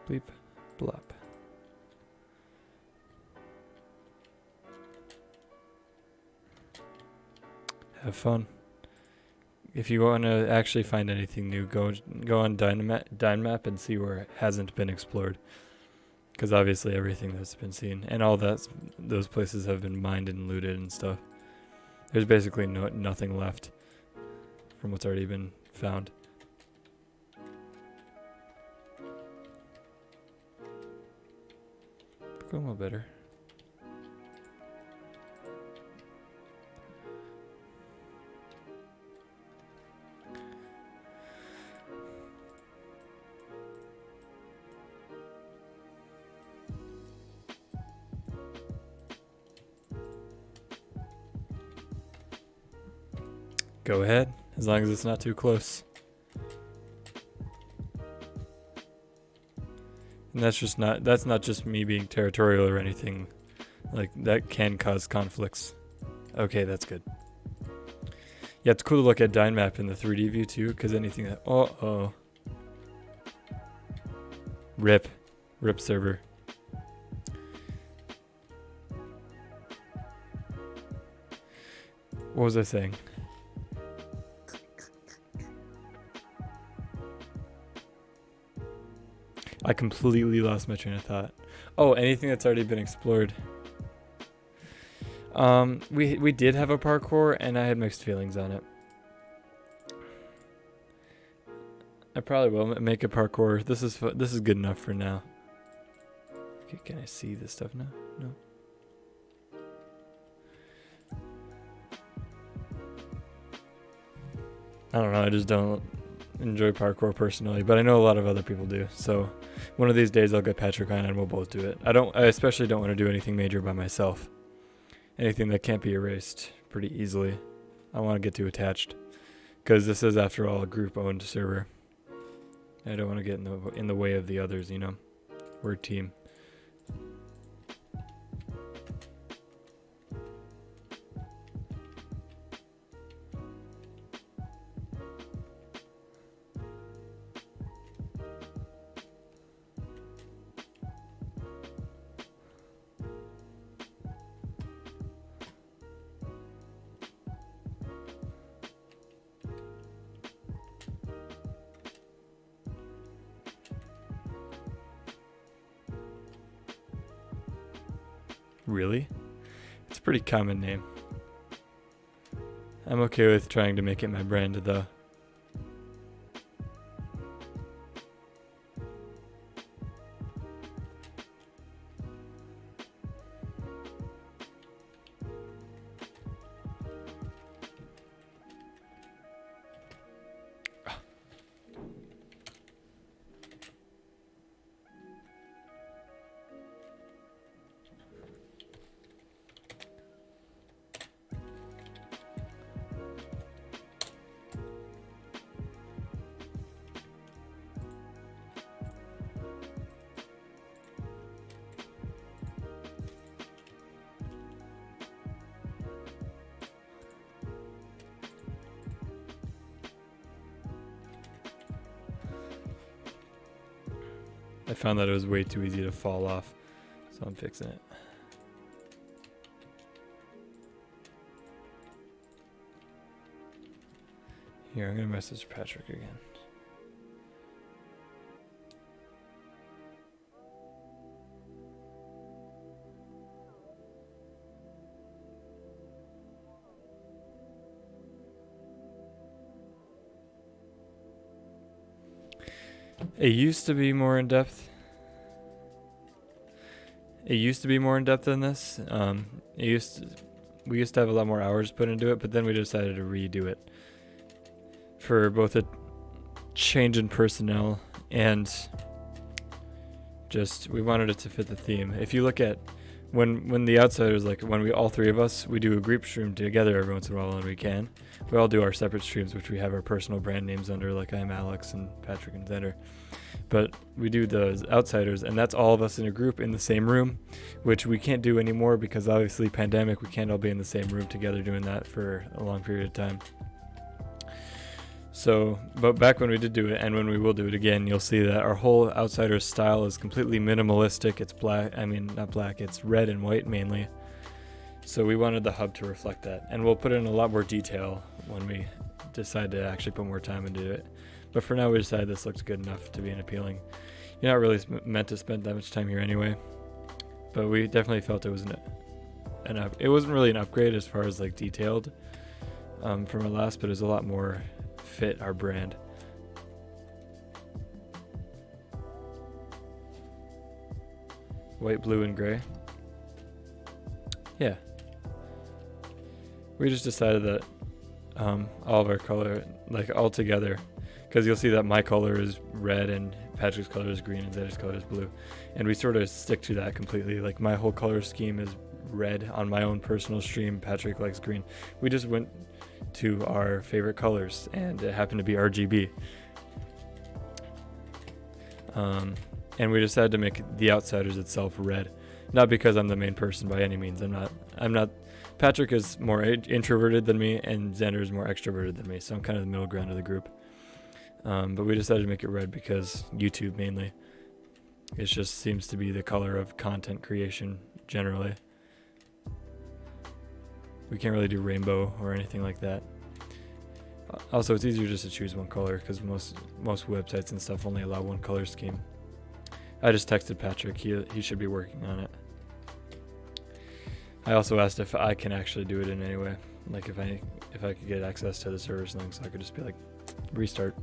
Bleep, blop. Have fun. If you want to actually find anything new, go on Dynmap and see where it hasn't been explored. Because obviously everything that's been seen and all those places have been mined and looted and stuff. There's basically nothing left from what's already been found. Go a little better. Go ahead, as long as it's not too close. And that's not just me being territorial or anything. Like, that can cause conflicts. Okay, that's good. Yeah, it's cool to look at Dynmap in the 3D view too, because anything that... Uh-oh. RIP server. What was I saying? I completely lost my train of thought. Oh, anything that's already been explored. We did have a parkour, and I had mixed feelings on it. I probably will make a parkour. This is good enough for now. Okay, can I see this stuff now? No. I don't know. I just don't enjoy parkour personally, but I know a lot of other people do. So one of these days I'll get Patrick on and we'll both do it. I especially don't want to do anything major by myself. Anything that can't be erased pretty easily. I want to get too attached, because this is, after all, a group-owned server. I don't want to get in the way of the others, you know. We're a team. Really? It's a pretty common name. I'm okay with trying to make it my brand, though. I found that it was way too easy to fall off, so I'm fixing it. Here, I'm gonna message Patrick again. It used to be more in depth. It used to be more in depth than this. We used to have a lot more hours put into it, but then we decided to redo it for both a change in personnel and just we wanted it to fit the theme. If you look at when the Outsiders, like when we all three of us, we do a group stream together every once in a while when we can. We all do our separate streams, which we have our personal brand names under, like I'm Alex and Patrick and Xander. But we do the Outsiders, and that's all of us in a group in the same room, which we can't do anymore because obviously pandemic, we can't all be in the same room together doing that for a long period of time. So, but back when we did do it, and when we will do it again, you'll see that our whole Outsiders style is completely minimalistic. It's black, I mean, not black, it's red and white mainly. So we wanted the hub to reflect that, and we'll put in a lot more detail when we decide to actually put more time into it. But for now, we decided this looks good enough to be an appealing. You're not really meant to spend that much time here anyway, but we definitely felt it was it wasn't really an upgrade as far as like detailed from our last, but it was a lot more fit our brand. White, blue, and gray. Yeah. We just decided that all of our color, like all together, because you'll see that my color is red and Patrick's color is green and Zed's color is blue. And we sort of stick to that completely. Like my whole color scheme is red on my own personal stream. Patrick likes green. We just went to our favorite colors, and it happened to be RGB. And we decided to make the Outsiders itself red, not because I'm the main person by any means. I'm not. Patrick is more introverted than me, and Xander is more extroverted than me, so I'm kind of the middle ground of the group. But we decided to make it red because YouTube mainly. It just seems to be the color of content creation generally. We can't really do rainbow or anything like that. Also, it's easier just to choose one color because most websites and stuff only allow one color scheme. I just texted Patrick. He should be working on it. I also asked if I can actually do it in any way, like if I could get access to the server's link, so I could just be like, restart.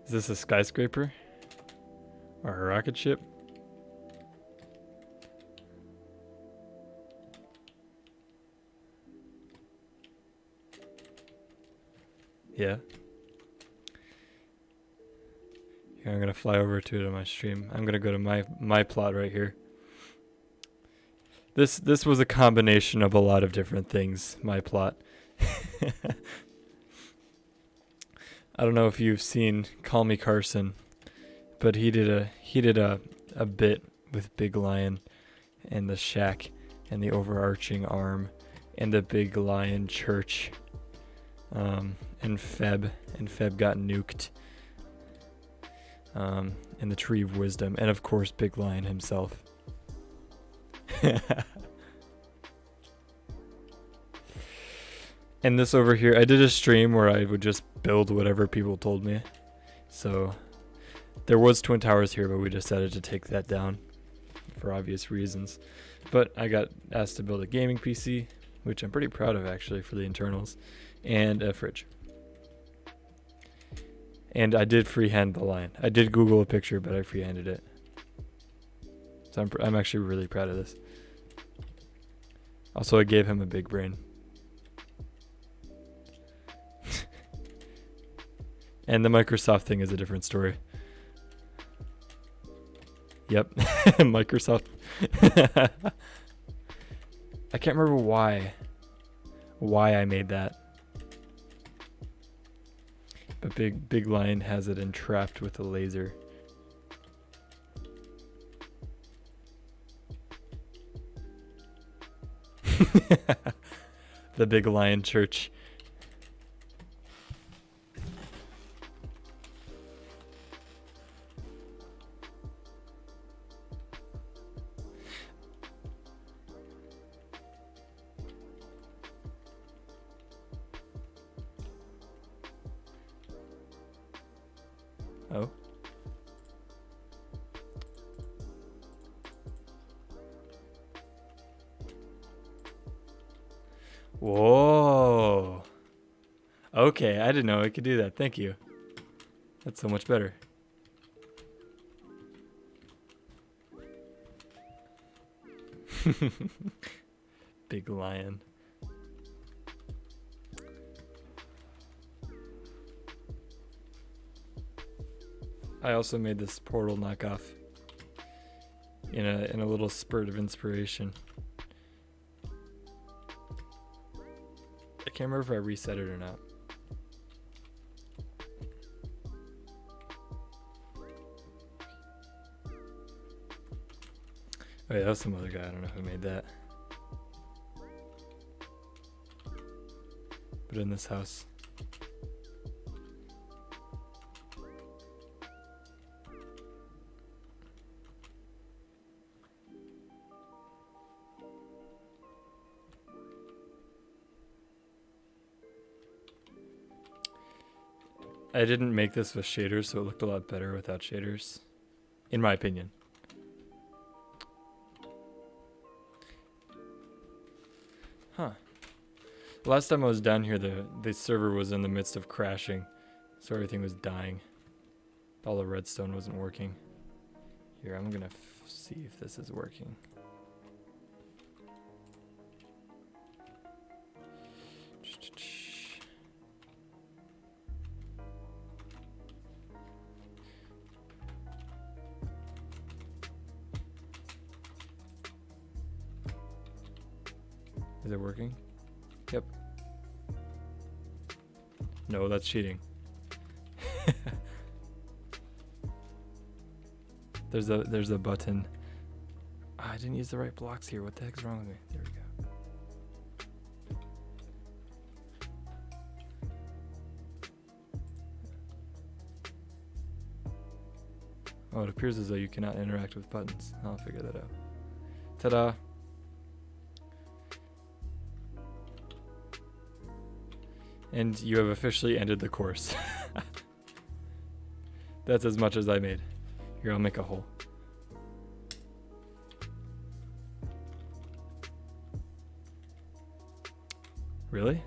Is this a skyscraper? Or a rocket ship? Yeah. Here, I'm gonna fly over to it on my stream. I'm gonna go to my plot right here. This was a combination of a lot of different things, my plot. I don't know if you've seen Call Me Carson, but he did a bit with Big Lion and the shack and the overarching arm and the Big Lion church, and Feb got nuked, and the Tree of Wisdom, and of course Big Lion himself. And this over here, I did a stream where I would just build whatever people told me. So there was Twin Towers here, but we decided to take that down for obvious reasons. But I got asked to build a gaming PC, which I'm pretty proud of actually for the internals, and a fridge. And I did freehand the line. I did Google a picture, but I freehanded it. So I'm actually really proud of this. Also, I gave him a big brain. And the Microsoft thing is a different story. Yep, Microsoft. I can't remember why I made that. But Big Lion has it entrapped with a laser. The Big Lion Church. Oh. Whoa. Okay, I didn't know I could do that. Thank you. That's so much better. Big Lion. I also made this portal knockoff in a little spurt of inspiration. I can't remember if I reset it or not. Oh yeah, that was some other guy. I don't know who made that. But in this house. I didn't make this with shaders, so it looked a lot better without shaders, in my opinion. Huh. Last time I was down here, the server was in the midst of crashing, so everything was dying. All the redstone wasn't working. Here, I'm gonna see if this is working. Is it working? Yep. No, that's cheating. There's a button. Oh, I didn't use the right blocks here. What the heck's wrong with me? There we go. Oh, it appears as though you cannot interact with buttons. I'll figure that out. Ta-da! And you have officially ended the course. That's as much as I made. Here, I'll make a hole. Really?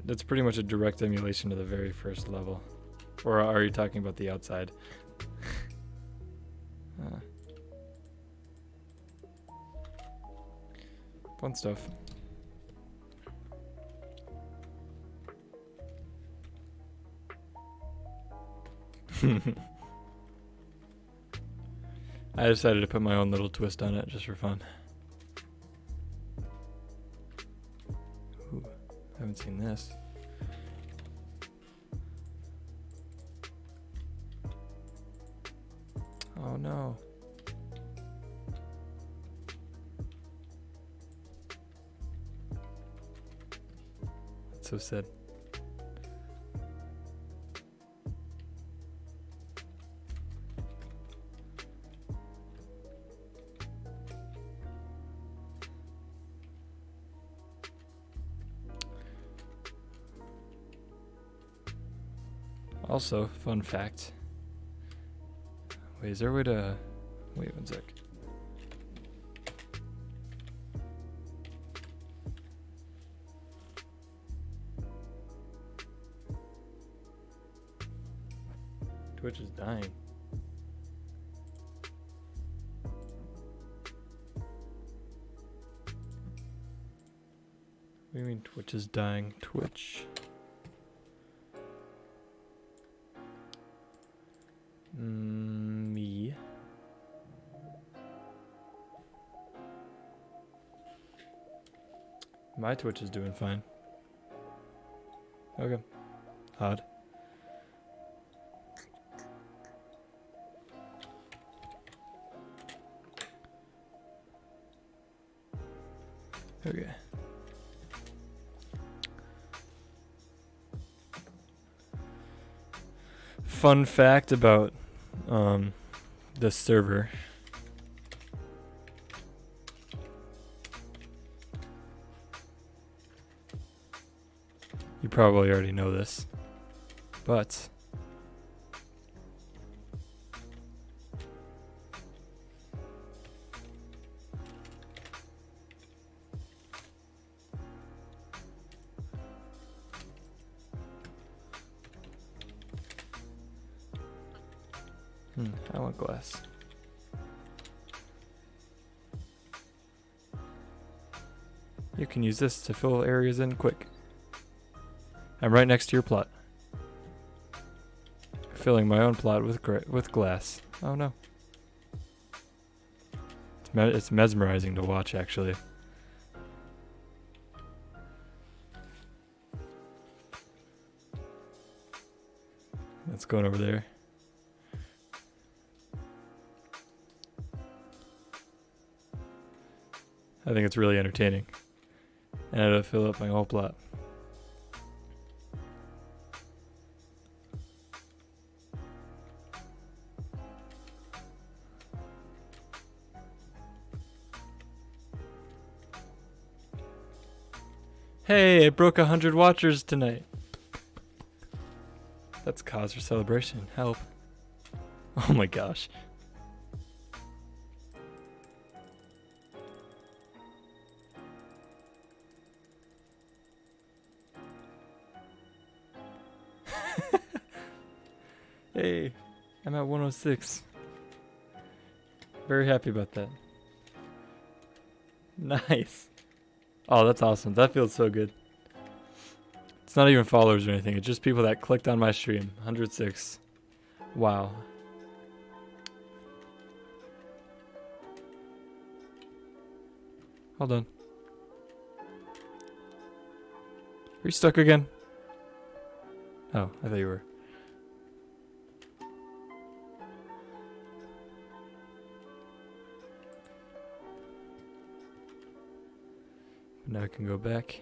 That's pretty much a direct emulation of the very first level. Or are you talking about the outside? Fun stuff. I decided to put my own little twist on it just for fun. Ooh, I haven't seen this. Oh no. That's so sad. Also, fun fact. Wait, is there a way to... Wait one sec. Twitch is dying. What do you mean Twitch is dying? Twitch. Me. My Twitch is doing fine. Okay. Odd. Okay. Fun fact about this server. You probably already know this, but I want glass. You can use this to fill areas in quick. I'm right next to your plot. Filling my own plot with glass. Oh no. It's mesmerizing to watch, actually. That's going over there. I think it's really entertaining. And it'll fill up my whole plot. Hey, I broke 100 watchers tonight. That's cause for celebration. Help. Oh my gosh. Hey, I'm at 106. Very happy about that. Nice. Oh, that's awesome. That feels so good. It's not even followers or anything. It's just people that clicked on my stream. 106. Wow. Hold on. Are you stuck again? Oh, I thought you were. Now I can go back.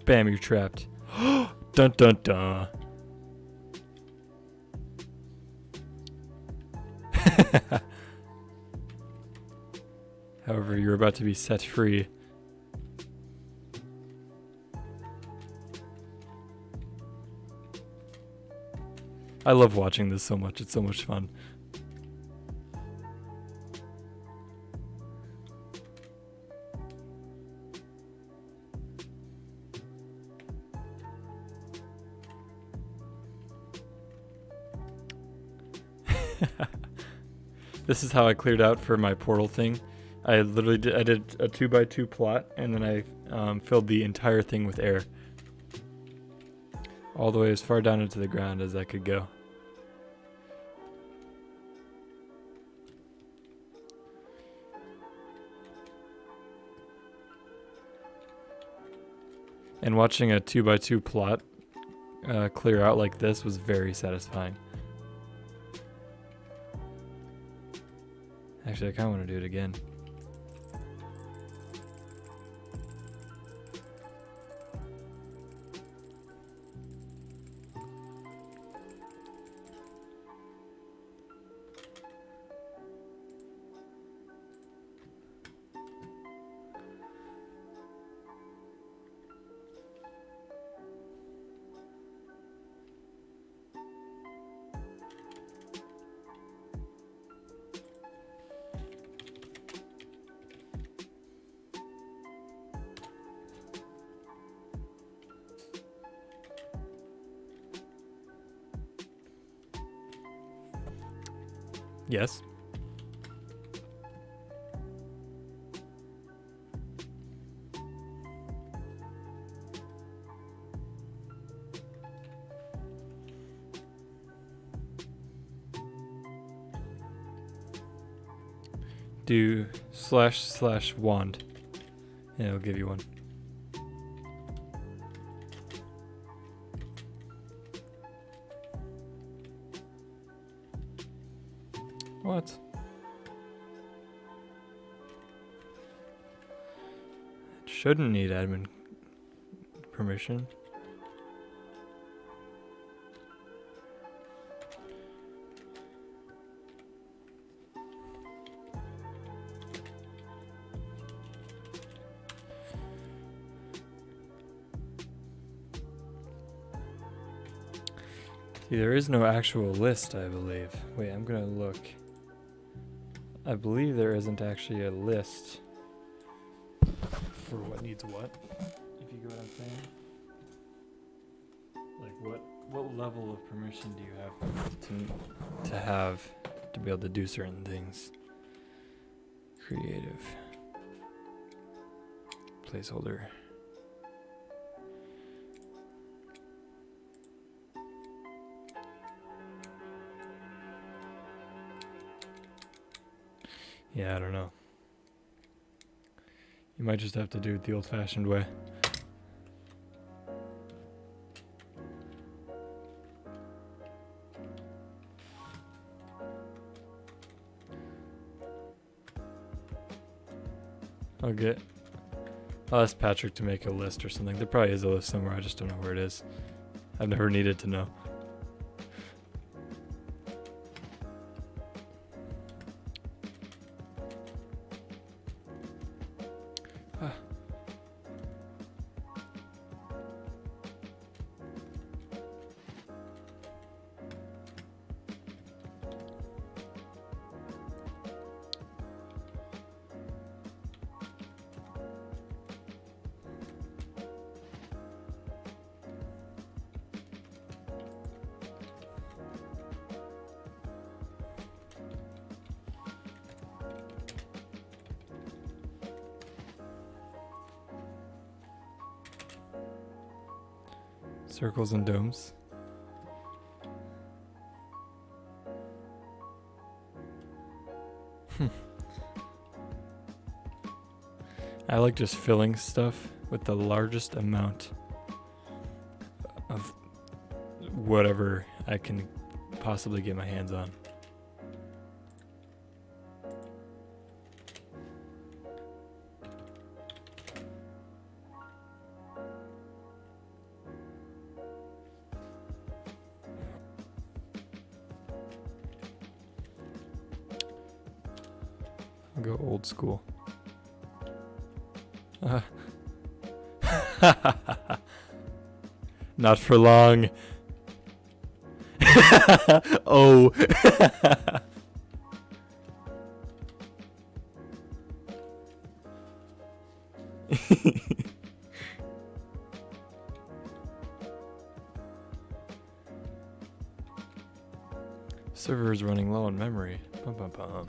Bam, you're trapped. Dun dun dun. However, you're about to be set free. I love watching this so much. It's so much fun. This is how I cleared out for my portal thing. I literally did a 2x2 plot, and then I filled the entire thing with air. All the way as far down into the ground as I could go. And watching a 2x2 plot clear out like this was very satisfying. Actually, I kind of want to do it again. Yes. Do / wand, and it'll give you one. What? It shouldn't need admin permission. See, there is no actual list, I believe. Wait, I'm gonna look. I believe there isn't actually a list for what needs what, if you get what I'm saying. Like what level of permission do you have to be able to do certain things? Creative. Placeholder. Yeah, I don't know. You might just have to do it the old-fashioned way. I'll ask Patrick to make a list or something. There probably is a list somewhere, I just don't know where it is. I've never needed to know. Circles and domes. I like just filling stuff with the largest amount of whatever I can possibly get my hands on. I'll go old school. Not for long. Oh. Server is running low on memory. Bum, bum, bum.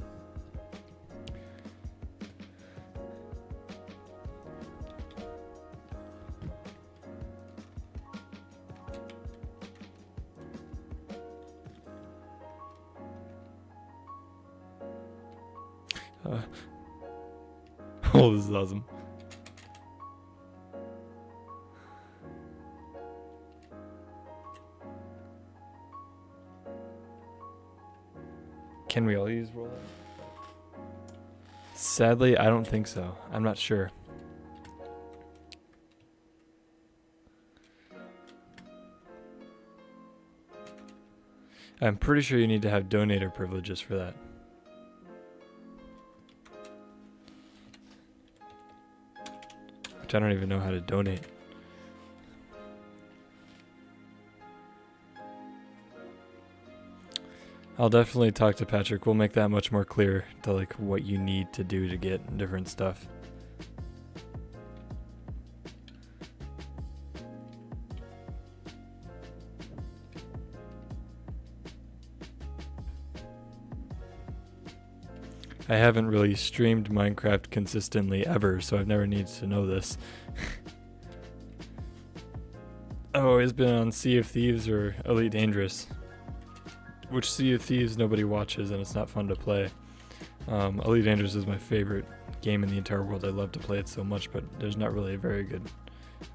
Oh, this is awesome. Can we all use rollout? Sadly, I don't think so. I'm not sure. I'm pretty sure you need to have donator privileges for that. Which I don't even know how to donate. I'll definitely talk to Patrick. We'll make that much more clear to like what you need to do to get different stuff. I haven't really streamed Minecraft consistently ever, so I've never needed to know this. I've always been on Sea of Thieves or Elite Dangerous. Which Sea of Thieves nobody watches and it's not fun to play. Elite Dangerous is my favorite game in the entire world. I love to play it so much, but there's not really a very good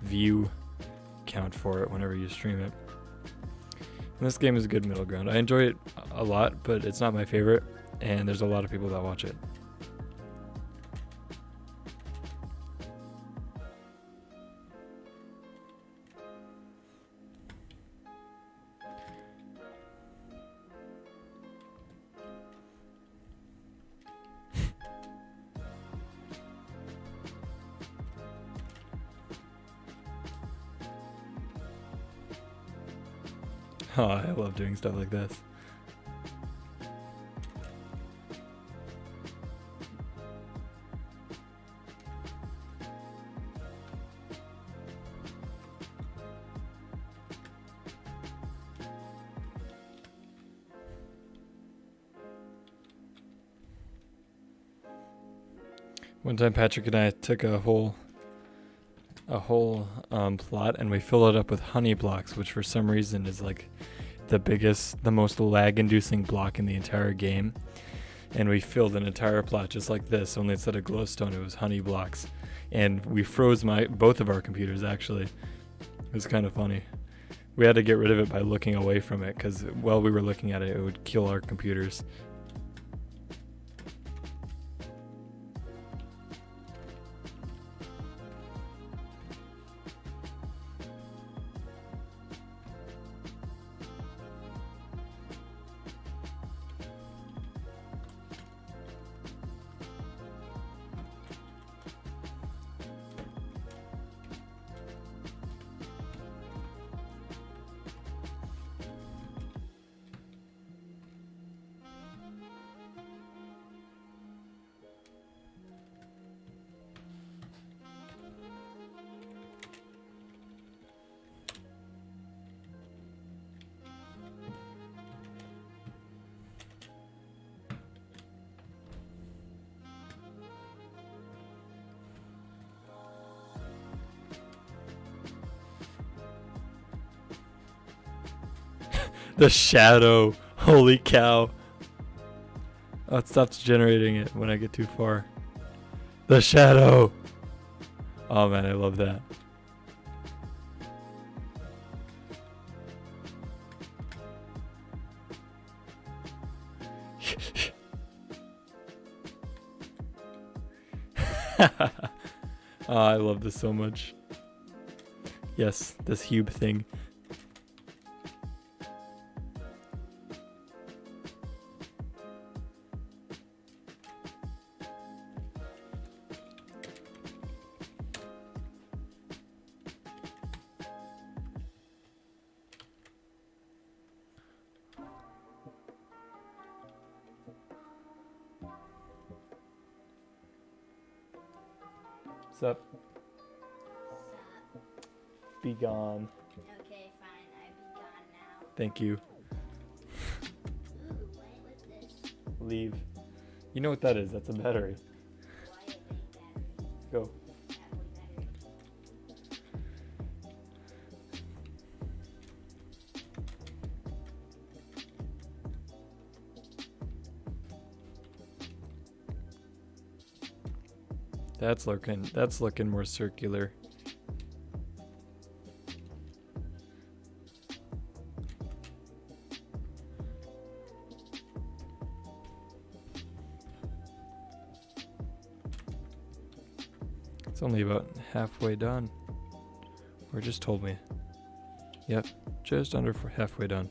view count for it whenever you stream it. And this game is a good middle ground. I enjoy it a lot, but it's not my favorite, and there's a lot of people that watch it. Oh, I love doing stuff like this. One time Patrick and I took a whole plot and we filled it up with honey blocks, which for some reason is like the most lag-inducing block in the entire game. And we filled an entire plot just like this, only instead of glowstone, it was honey blocks. And we froze both of our computers, actually. It was kind of funny. We had to get rid of it by looking away from it, because while we were looking at it, it would kill our computers. The shadow. Holy cow. Oh, it stops generating it when I get too far. The shadow. Oh man, I love that. Oh, I love this so much. Yes, this Hube thing. Sup? Be gone. Okay, fine. I be gone now. Thank you. Ooh, what's this? Leave. You know what that is? That's a battery. Why a big battery? Go. That boy battery. That's looking more circular. It's only about halfway done. Or just told me. Yep, just under halfway done.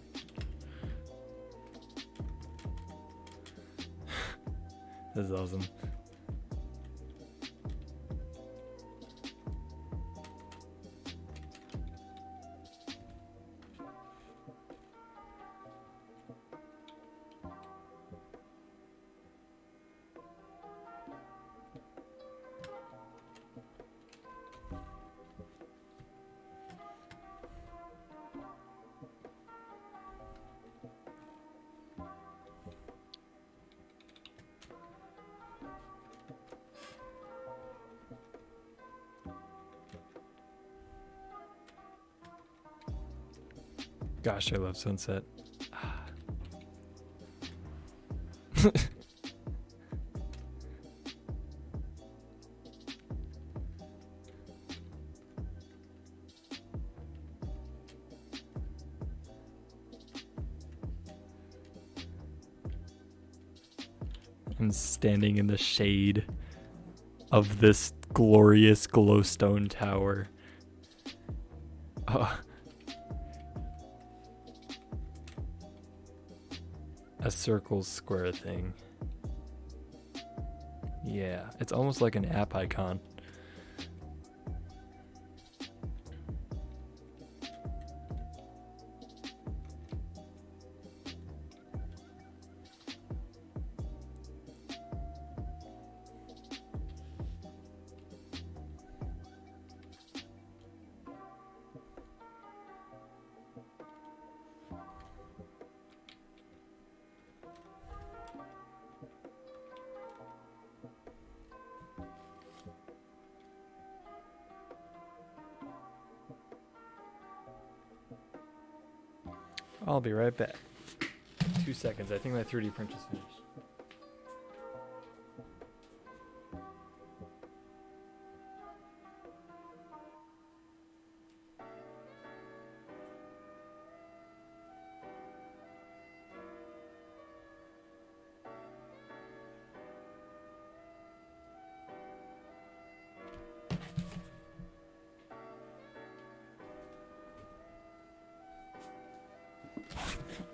This is awesome. Gosh, I love sunset. I'm standing in the shade of this glorious glowstone tower. A circle square thing. Yeah, it's almost like an app icon. I'll be right back. 2 seconds. I think my 3D print is finished.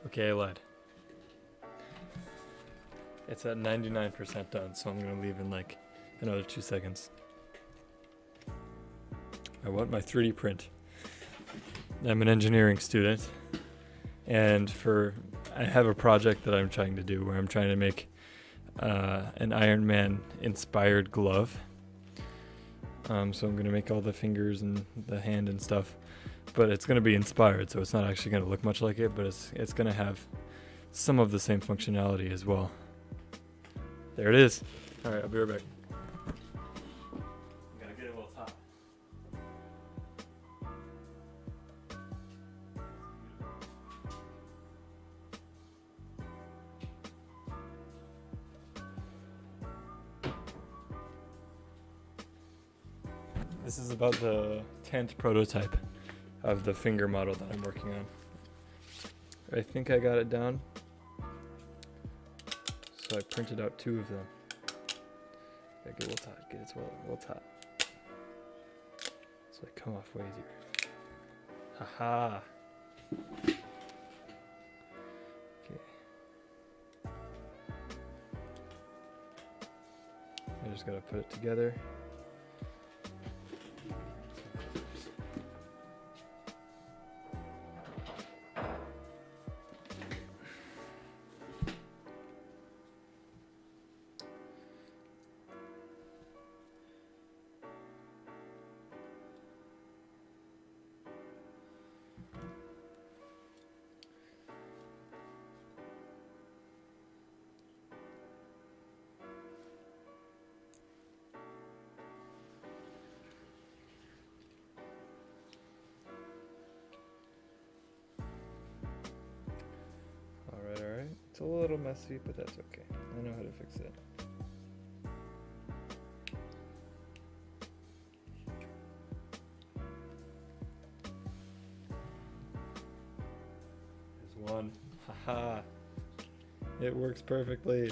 Okay, I lied. It's at 99% done, so I'm gonna leave in like another 2 seconds. I want my 3D print. I'm an engineering student, and I have a project that I'm trying to do where I'm trying to make an Iron Man inspired glove. So I'm gonna make all the fingers and the hand and stuff, but it's gonna be inspired, so it's not actually gonna look much like it, but it's gonna have some of the same functionality as well. There it is. All right, I'll be right back. I'm gonna get it a little top. This is about the 10th prototype of the finger model that I'm working on. I think I got it down. So I printed out 2 of them. Gotta get a little tight, get it a little tight. So they come off way easier. Haha. Okay. I just gotta put it together. It's a little messy, but that's okay. I know how to fix it. There's one. Haha. It works perfectly.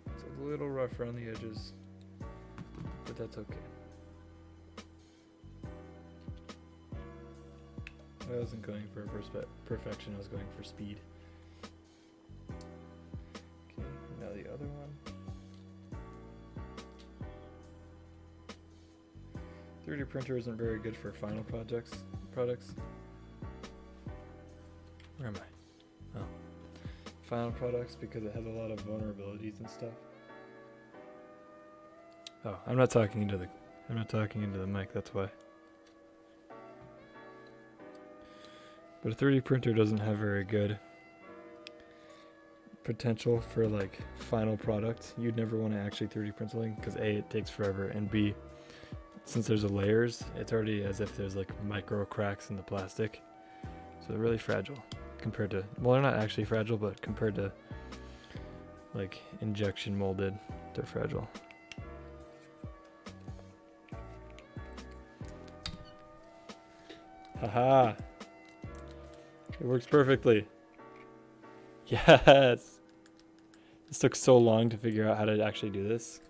It's a little rough around the edges, but that's okay. I wasn't going for perfection, I was going for speed. Okay, now the other one. 3D printer isn't very good for final products. Where am I? Oh. Final products because it has a lot of vulnerabilities and stuff. Oh, I'm not talking into the mic, that's why. But a 3D printer doesn't have very good potential for like final product. You'd never want to actually 3D print something because A, it takes forever, and B, since there's layers, it's already as if there's like micro cracks in the plastic. So they're really fragile compared to, well, they're not actually fragile, but compared to like injection molded, they're fragile. Haha. It works perfectly. Yes! This took so long to figure out how to actually do this.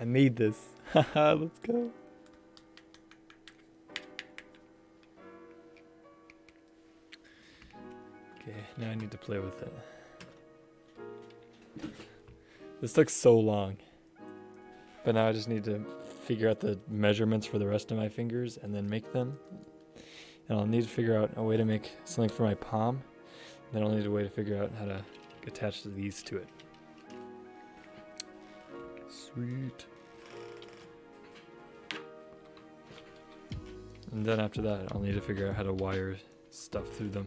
I made this. Haha, let's go. Okay, now I need to play with it. This took so long. But now I just need to figure out the measurements for the rest of my fingers and then make them. And I'll need to figure out a way to make something for my palm. Then I'll need a way to figure out how to attach these to it. Sweet. And then after that, I'll need to figure out how to wire stuff through them.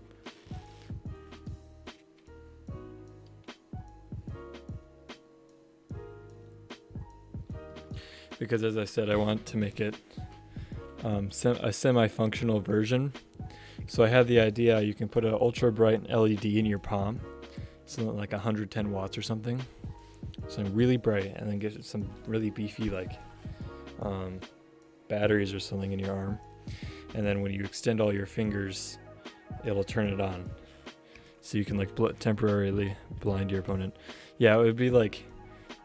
Because as I said, I want to make it a semi-functional version. So I had the idea you can put an ultra bright LED in your palm, something like 110 watts or something, something really bright, and then get some really beefy like batteries or something in your arm. And then when you extend all your fingers, it'll turn it on. So you can like temporarily blind your opponent. Yeah, it would be like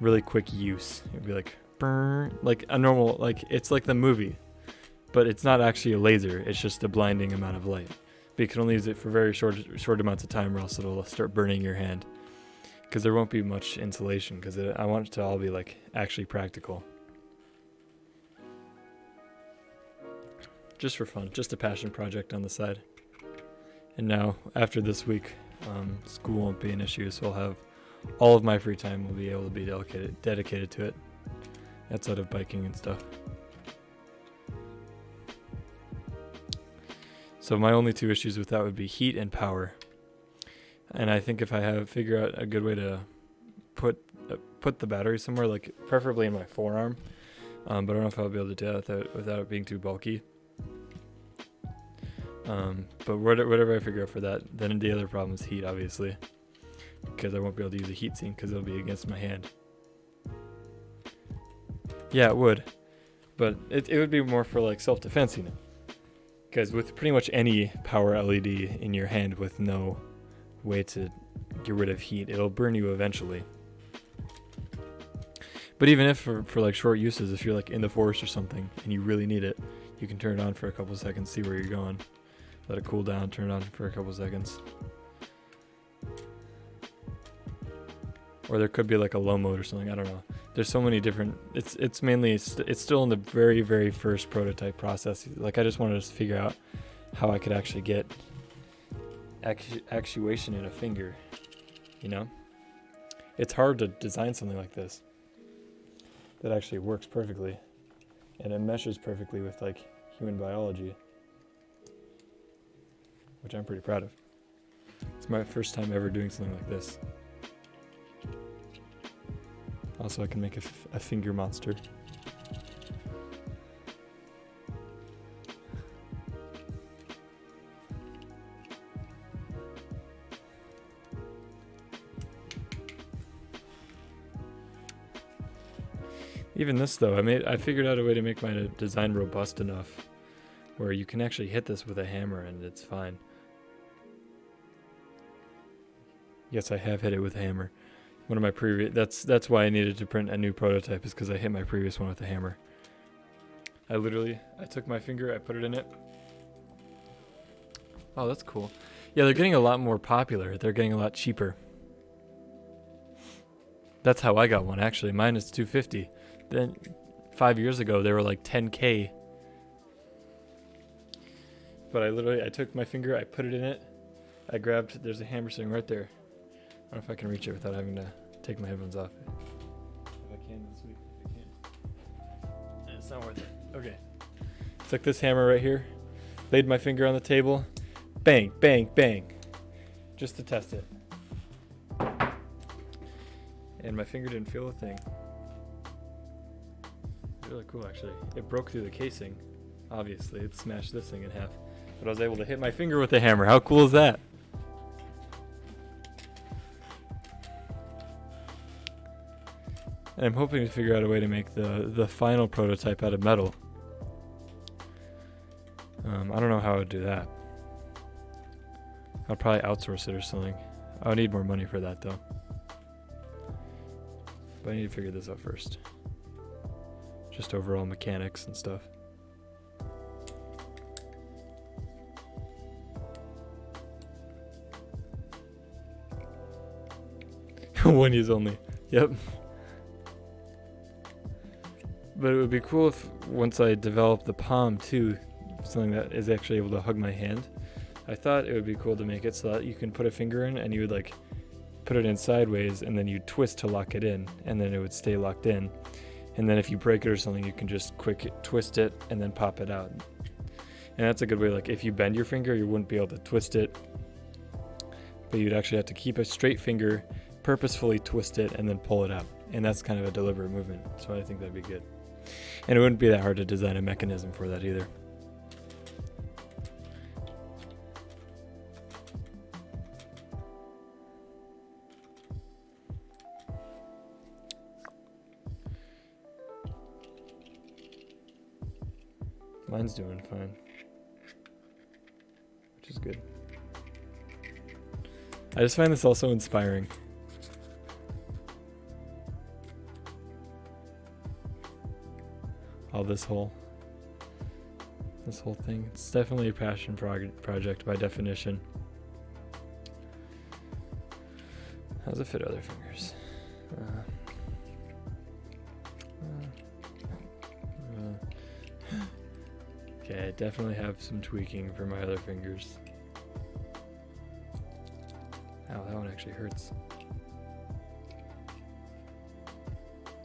really quick use. It would be like burn, like a normal, like it's like the movie, but it's not actually a laser. It's just a blinding amount of light. But you can only use it for very short amounts of time, or else it'll start burning your hand. Because there won't be much insulation. Because I want it to all be like actually practical. Just for fun, just a passion project on the side. And now, after this week, school won't be an issue, so I'll have all of my free time will be able to be dedicated to it, outside of biking and stuff. So my only two issues with that would be heat and power. And I think if I figure out a good way to put the battery somewhere, like preferably in my forearm, but I don't know if I'll be able to do that without it being too bulky. But whatever I figure out for that, then the other problem is heat, obviously, because I won't be able to use a heat sink because it'll be against my hand. Yeah, it would, but it would be more for like self-defense, you know, because with pretty much any power LED in your hand with no way to get rid of heat, it'll burn you eventually. But even if for like short uses, if you're like in the forest or something and you really need it, you can turn it on for a couple seconds, see where you're going, let it cool down, turn it on for a couple seconds. Or there could be like a low mode or something, I don't know. There's so many different, it's still in the very, very first prototype process. Like I just wanted to figure out how I could actually get actuation in a finger, you know? It's hard to design something like this that actually works perfectly and it meshes perfectly with like human biology. which I'm pretty proud of. It's my first time ever doing something like this. Also, I can make a finger monster. Even this though, I figured out a way to make my design robust enough where you can actually hit this with a hammer and it's fine. Yes, I have hit it with a hammer. One of my previous, that's why I needed to print a new prototype, is because I hit my previous one with a hammer. I took my finger, I put it in it. Oh, that's cool. Yeah, they're getting a lot more popular. They're getting a lot cheaper. That's how I got one, actually. Mine is $250. Then 5 years ago, they were like $10K. But I took my finger, I put it in it. There's a hammer sitting right there. I don't know if I can reach it without having to take my headphones off. If I can this week, if I can. It's not worth it. Okay. Took this hammer right here, laid my finger on the table, bang, bang, bang, just to test it. And my finger didn't feel a thing. Really cool, actually. It broke through the casing. Obviously, it smashed this thing in half. But I was able to hit my finger with a hammer. How cool is that? And I'm hoping to figure out a way to make the final prototype out of metal. I don't know how I would do that. I'll probably outsource it or something. I would need more money for that though. But I need to figure this out first. Just overall mechanics and stuff. One use only. Yep. But it would be cool if once I develop the palm too, something that is actually able to hug my hand. I thought it would be cool to make it so that you can put a finger in and you would like put it in sideways and then you twist to lock it in and then it would stay locked in. And then if you break it or something, you can just twist it and then pop it out. And that's a good way, like if you bend your finger, you wouldn't be able to twist it, but you'd actually have to keep a straight finger, purposefully twist it and then pull it out. And that's kind of a deliberate movement. So I think that'd be good. And it wouldn't be that hard to design a mechanism for that either. Mine's doing fine, which is good. I just find this also inspiring. All this whole thing. It's definitely a passion project by definition. How does it fit other fingers? Okay, I definitely have some tweaking for my other fingers. Ow, that one actually hurts.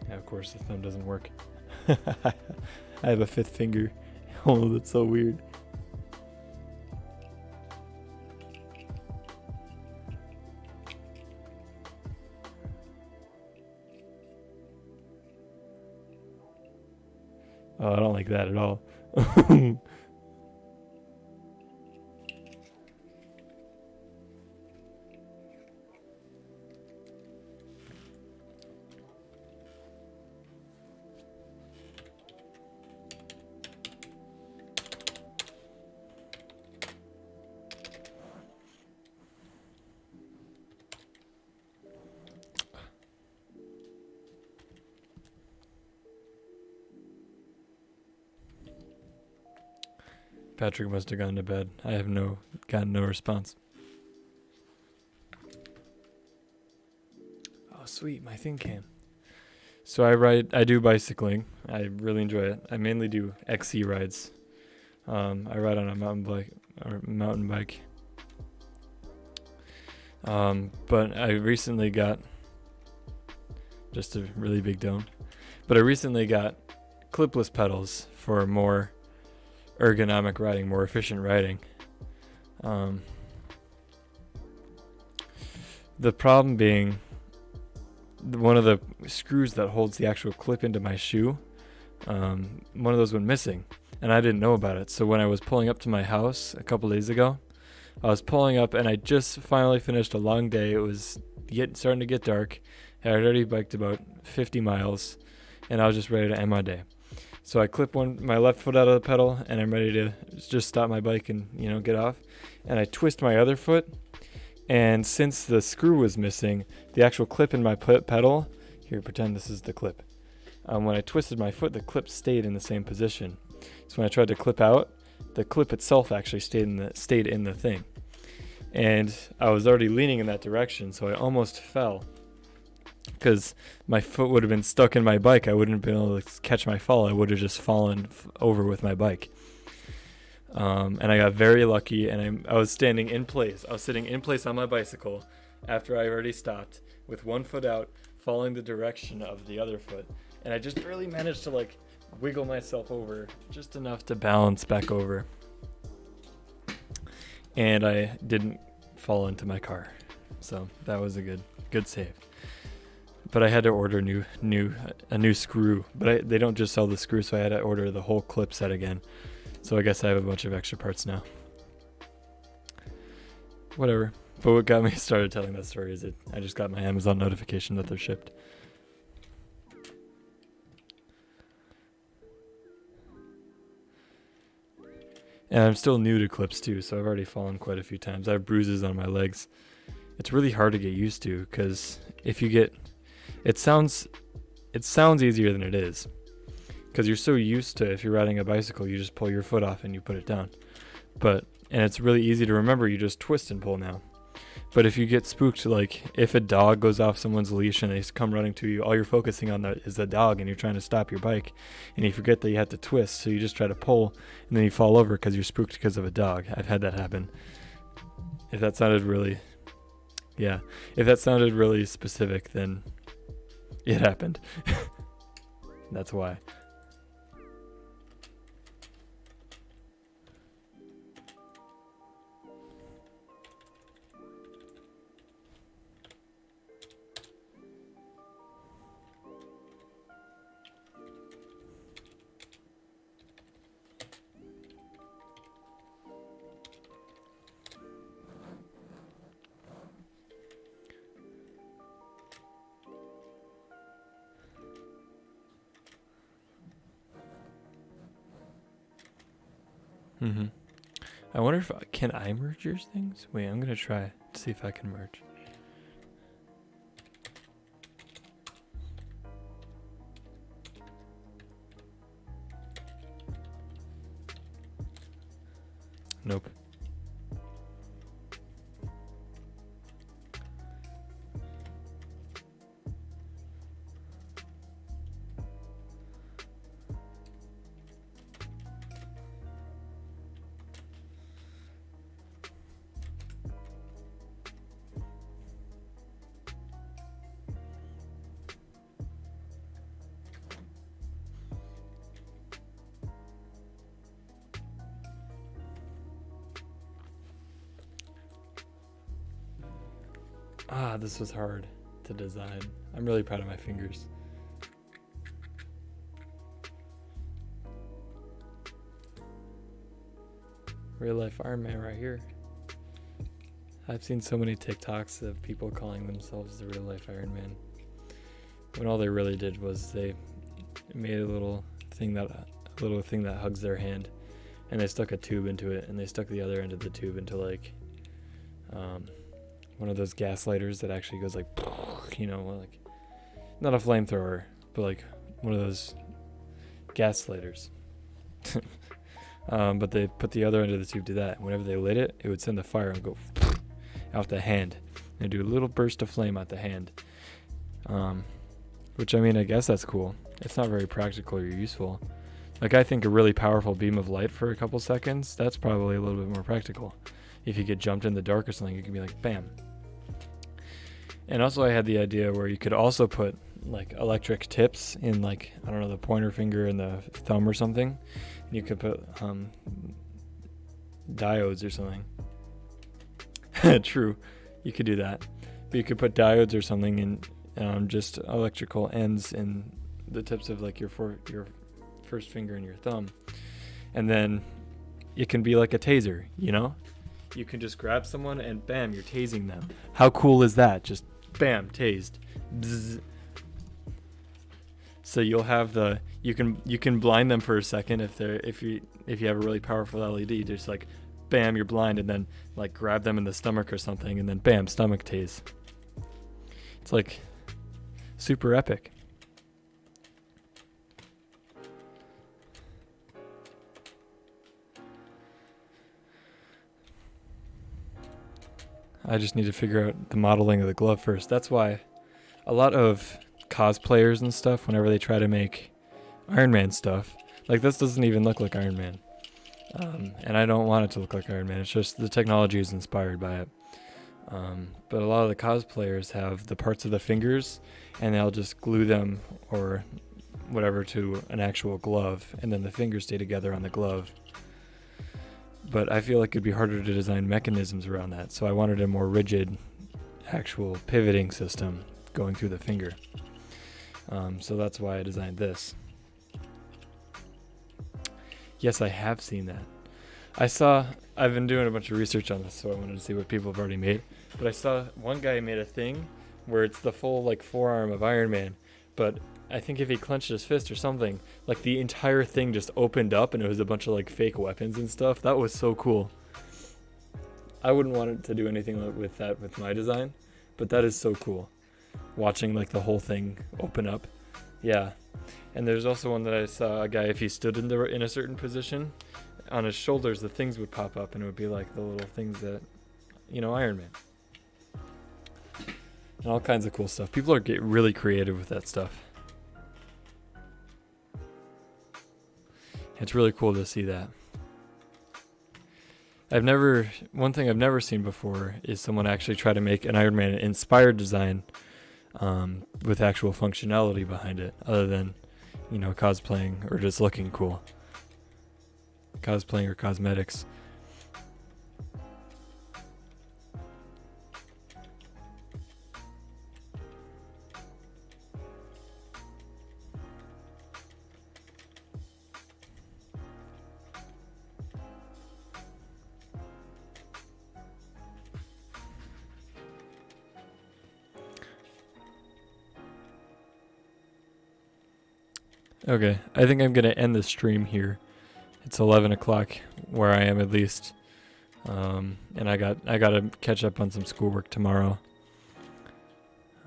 Yeah, of course the thumb doesn't work. I have a fifth finger. Oh, that's so weird. Oh, I don't like that at all. Patrick must have gone to bed. I have gotten no response. Oh, sweet, my thing came. So I do bicycling. I really enjoy it. I mainly do XC rides. I ride on a mountain bike. But I recently got, just a really big dome, but I recently got clipless pedals for more ergonomic riding, more efficient riding. The problem being one of the screws that holds the actual clip into my shoe, one of those went missing, and I didn't know about it. So when I was pulling up to my house a couple days ago, I was pulling up and I just finally finished a long day. It was starting to get dark. I had already biked about 50 miles, and I was just ready to end my day. So I clip my left foot out of the pedal, and I'm ready to just stop my bike and, get off. And I twist my other foot, and since the screw was missing, the actual clip in my pedal, here, pretend this is the clip. When I twisted my foot, the clip stayed in the same position. So when I tried to clip out, the clip itself actually stayed in the thing. And I was already leaning in that direction, so I almost fell. Because my foot would have been stuck in my bike. I wouldn't have been able to catch my fall. I would have just fallen over with my bike. And I got very lucky, and I was standing in place. I was sitting in place on my bicycle after I already stopped, with one foot out, following the direction of the other foot. And I just barely managed to wiggle myself over, just enough to balance back over. And I didn't fall into my car. So that was a good save. But I had to order a new screw. But they don't just sell the screw, so I had to order the whole clip set again. So I guess I have a bunch of extra parts now. Whatever. But what got me started telling that story is I just got my Amazon notification that they're shipped. And I'm still new to clips too, so I've already fallen quite a few times. I have bruises on my legs. It's really hard to get used to, because if you get... It sounds easier than it is. Because you're so used to, if you're riding a bicycle, you just pull your foot off and you put it down. And it's really easy to remember, you just twist and pull now. But if you get spooked, if a dog goes off someone's leash and they come running to you, all you're focusing on is the dog, and you're trying to stop your bike, and you forget that you have to twist, so you just try to pull, and then you fall over because you're spooked because of a dog. I've had that happen. If that sounded really specific, then it happened. That's why. I wonder if can I merge your things? Wait, I'm gonna try to see if I can merge. Nope. This was hard to design. I'm really proud of my fingers. Real life Iron Man right here. I've seen so many TikToks of people calling themselves the real life Iron Man, when all they really did was they made a little thing that hugs their hand, and they stuck a tube into it, and they stuck the other end of the tube into one of those gas lighters that actually goes not a flamethrower, but one of those gas lighters. But they put the other end of the tube to that. Whenever they lit it, it would send the fire and go out the hand. And do a little burst of flame out the hand. Which, I guess that's cool. It's not very practical or useful. I think a really powerful beam of light for a couple seconds, that's probably a little bit more practical. If you get jumped in the dark or something, you can be bam. And also I had the idea where you could also put electric tips in the pointer finger and the thumb or something. And you could put diodes or something. True, you could do that. But you could put diodes or something in just electrical ends in the tips of like your first finger and your thumb. And then it can be like a taser, you know? You can just grab someone and bam, you're tasing them. How cool is that? Just bam, tased. Bzz. So you'll have you can blind them for a second if you have a really powerful LED, just like bam, you're blind, and then like grab them in the stomach or something, and then bam, stomach tase. It's like super epic. I just need to figure out the modeling of the glove first. That's why a lot of cosplayers and stuff, whenever they try to make Iron Man stuff, like this doesn't even look like Iron Man. And I don't want it to look like Iron Man. It's just the technology is inspired by it. But a lot of the cosplayers have the parts of the fingers, and they'll just glue them or whatever to an actual glove, and then the fingers stay together on the glove. But I feel like it'd be harder to design mechanisms around that, so I wanted a more rigid, actual pivoting system going through the finger. So that's why I designed this. Yes, I have seen that. I've been doing a bunch of research on this, so I wanted to see what people have already made. But I saw one guy made a thing where it's the full like forearm of Iron Man, but I think if he clenched his fist or something, like the entire thing just opened up and it was a bunch of like fake weapons and stuff. That was so cool. I wouldn't want it to do anything with that with my design, but that is so cool. Watching like the whole thing open up. Yeah. And there's also one that I saw a guy, if he stood in a certain position, on his shoulders the things would pop up and it would be like the little things that, Iron Man. And all kinds of cool stuff. People are getting really creative with that stuff. It's really cool to see that. One thing I've never seen before is someone actually try to make an Iron Man inspired design with actual functionality behind it, other than, cosplaying or just looking cool. Cosplaying or cosmetics. Okay, I think I'm gonna end the stream here. It's 11 o'clock where I am, at least, and I gotta catch up on some schoolwork tomorrow.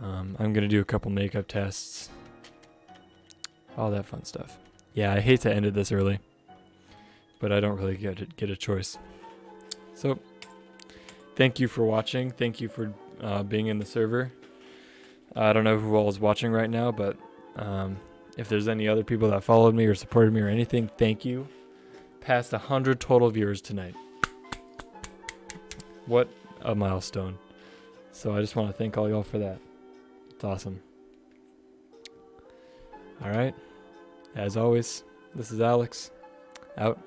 I'm gonna do a couple makeup tests, all that fun stuff. Yeah, I hate to end it this early, but I don't really get a choice. So, thank you for watching. Thank you for being in the server. I don't know who all is watching right now, but if there's any other people that followed me or supported me or anything, thank you. Past 100 total viewers tonight. What a milestone. So I just want to thank all y'all for that. It's awesome. Alright. As always, this is Alex. Out.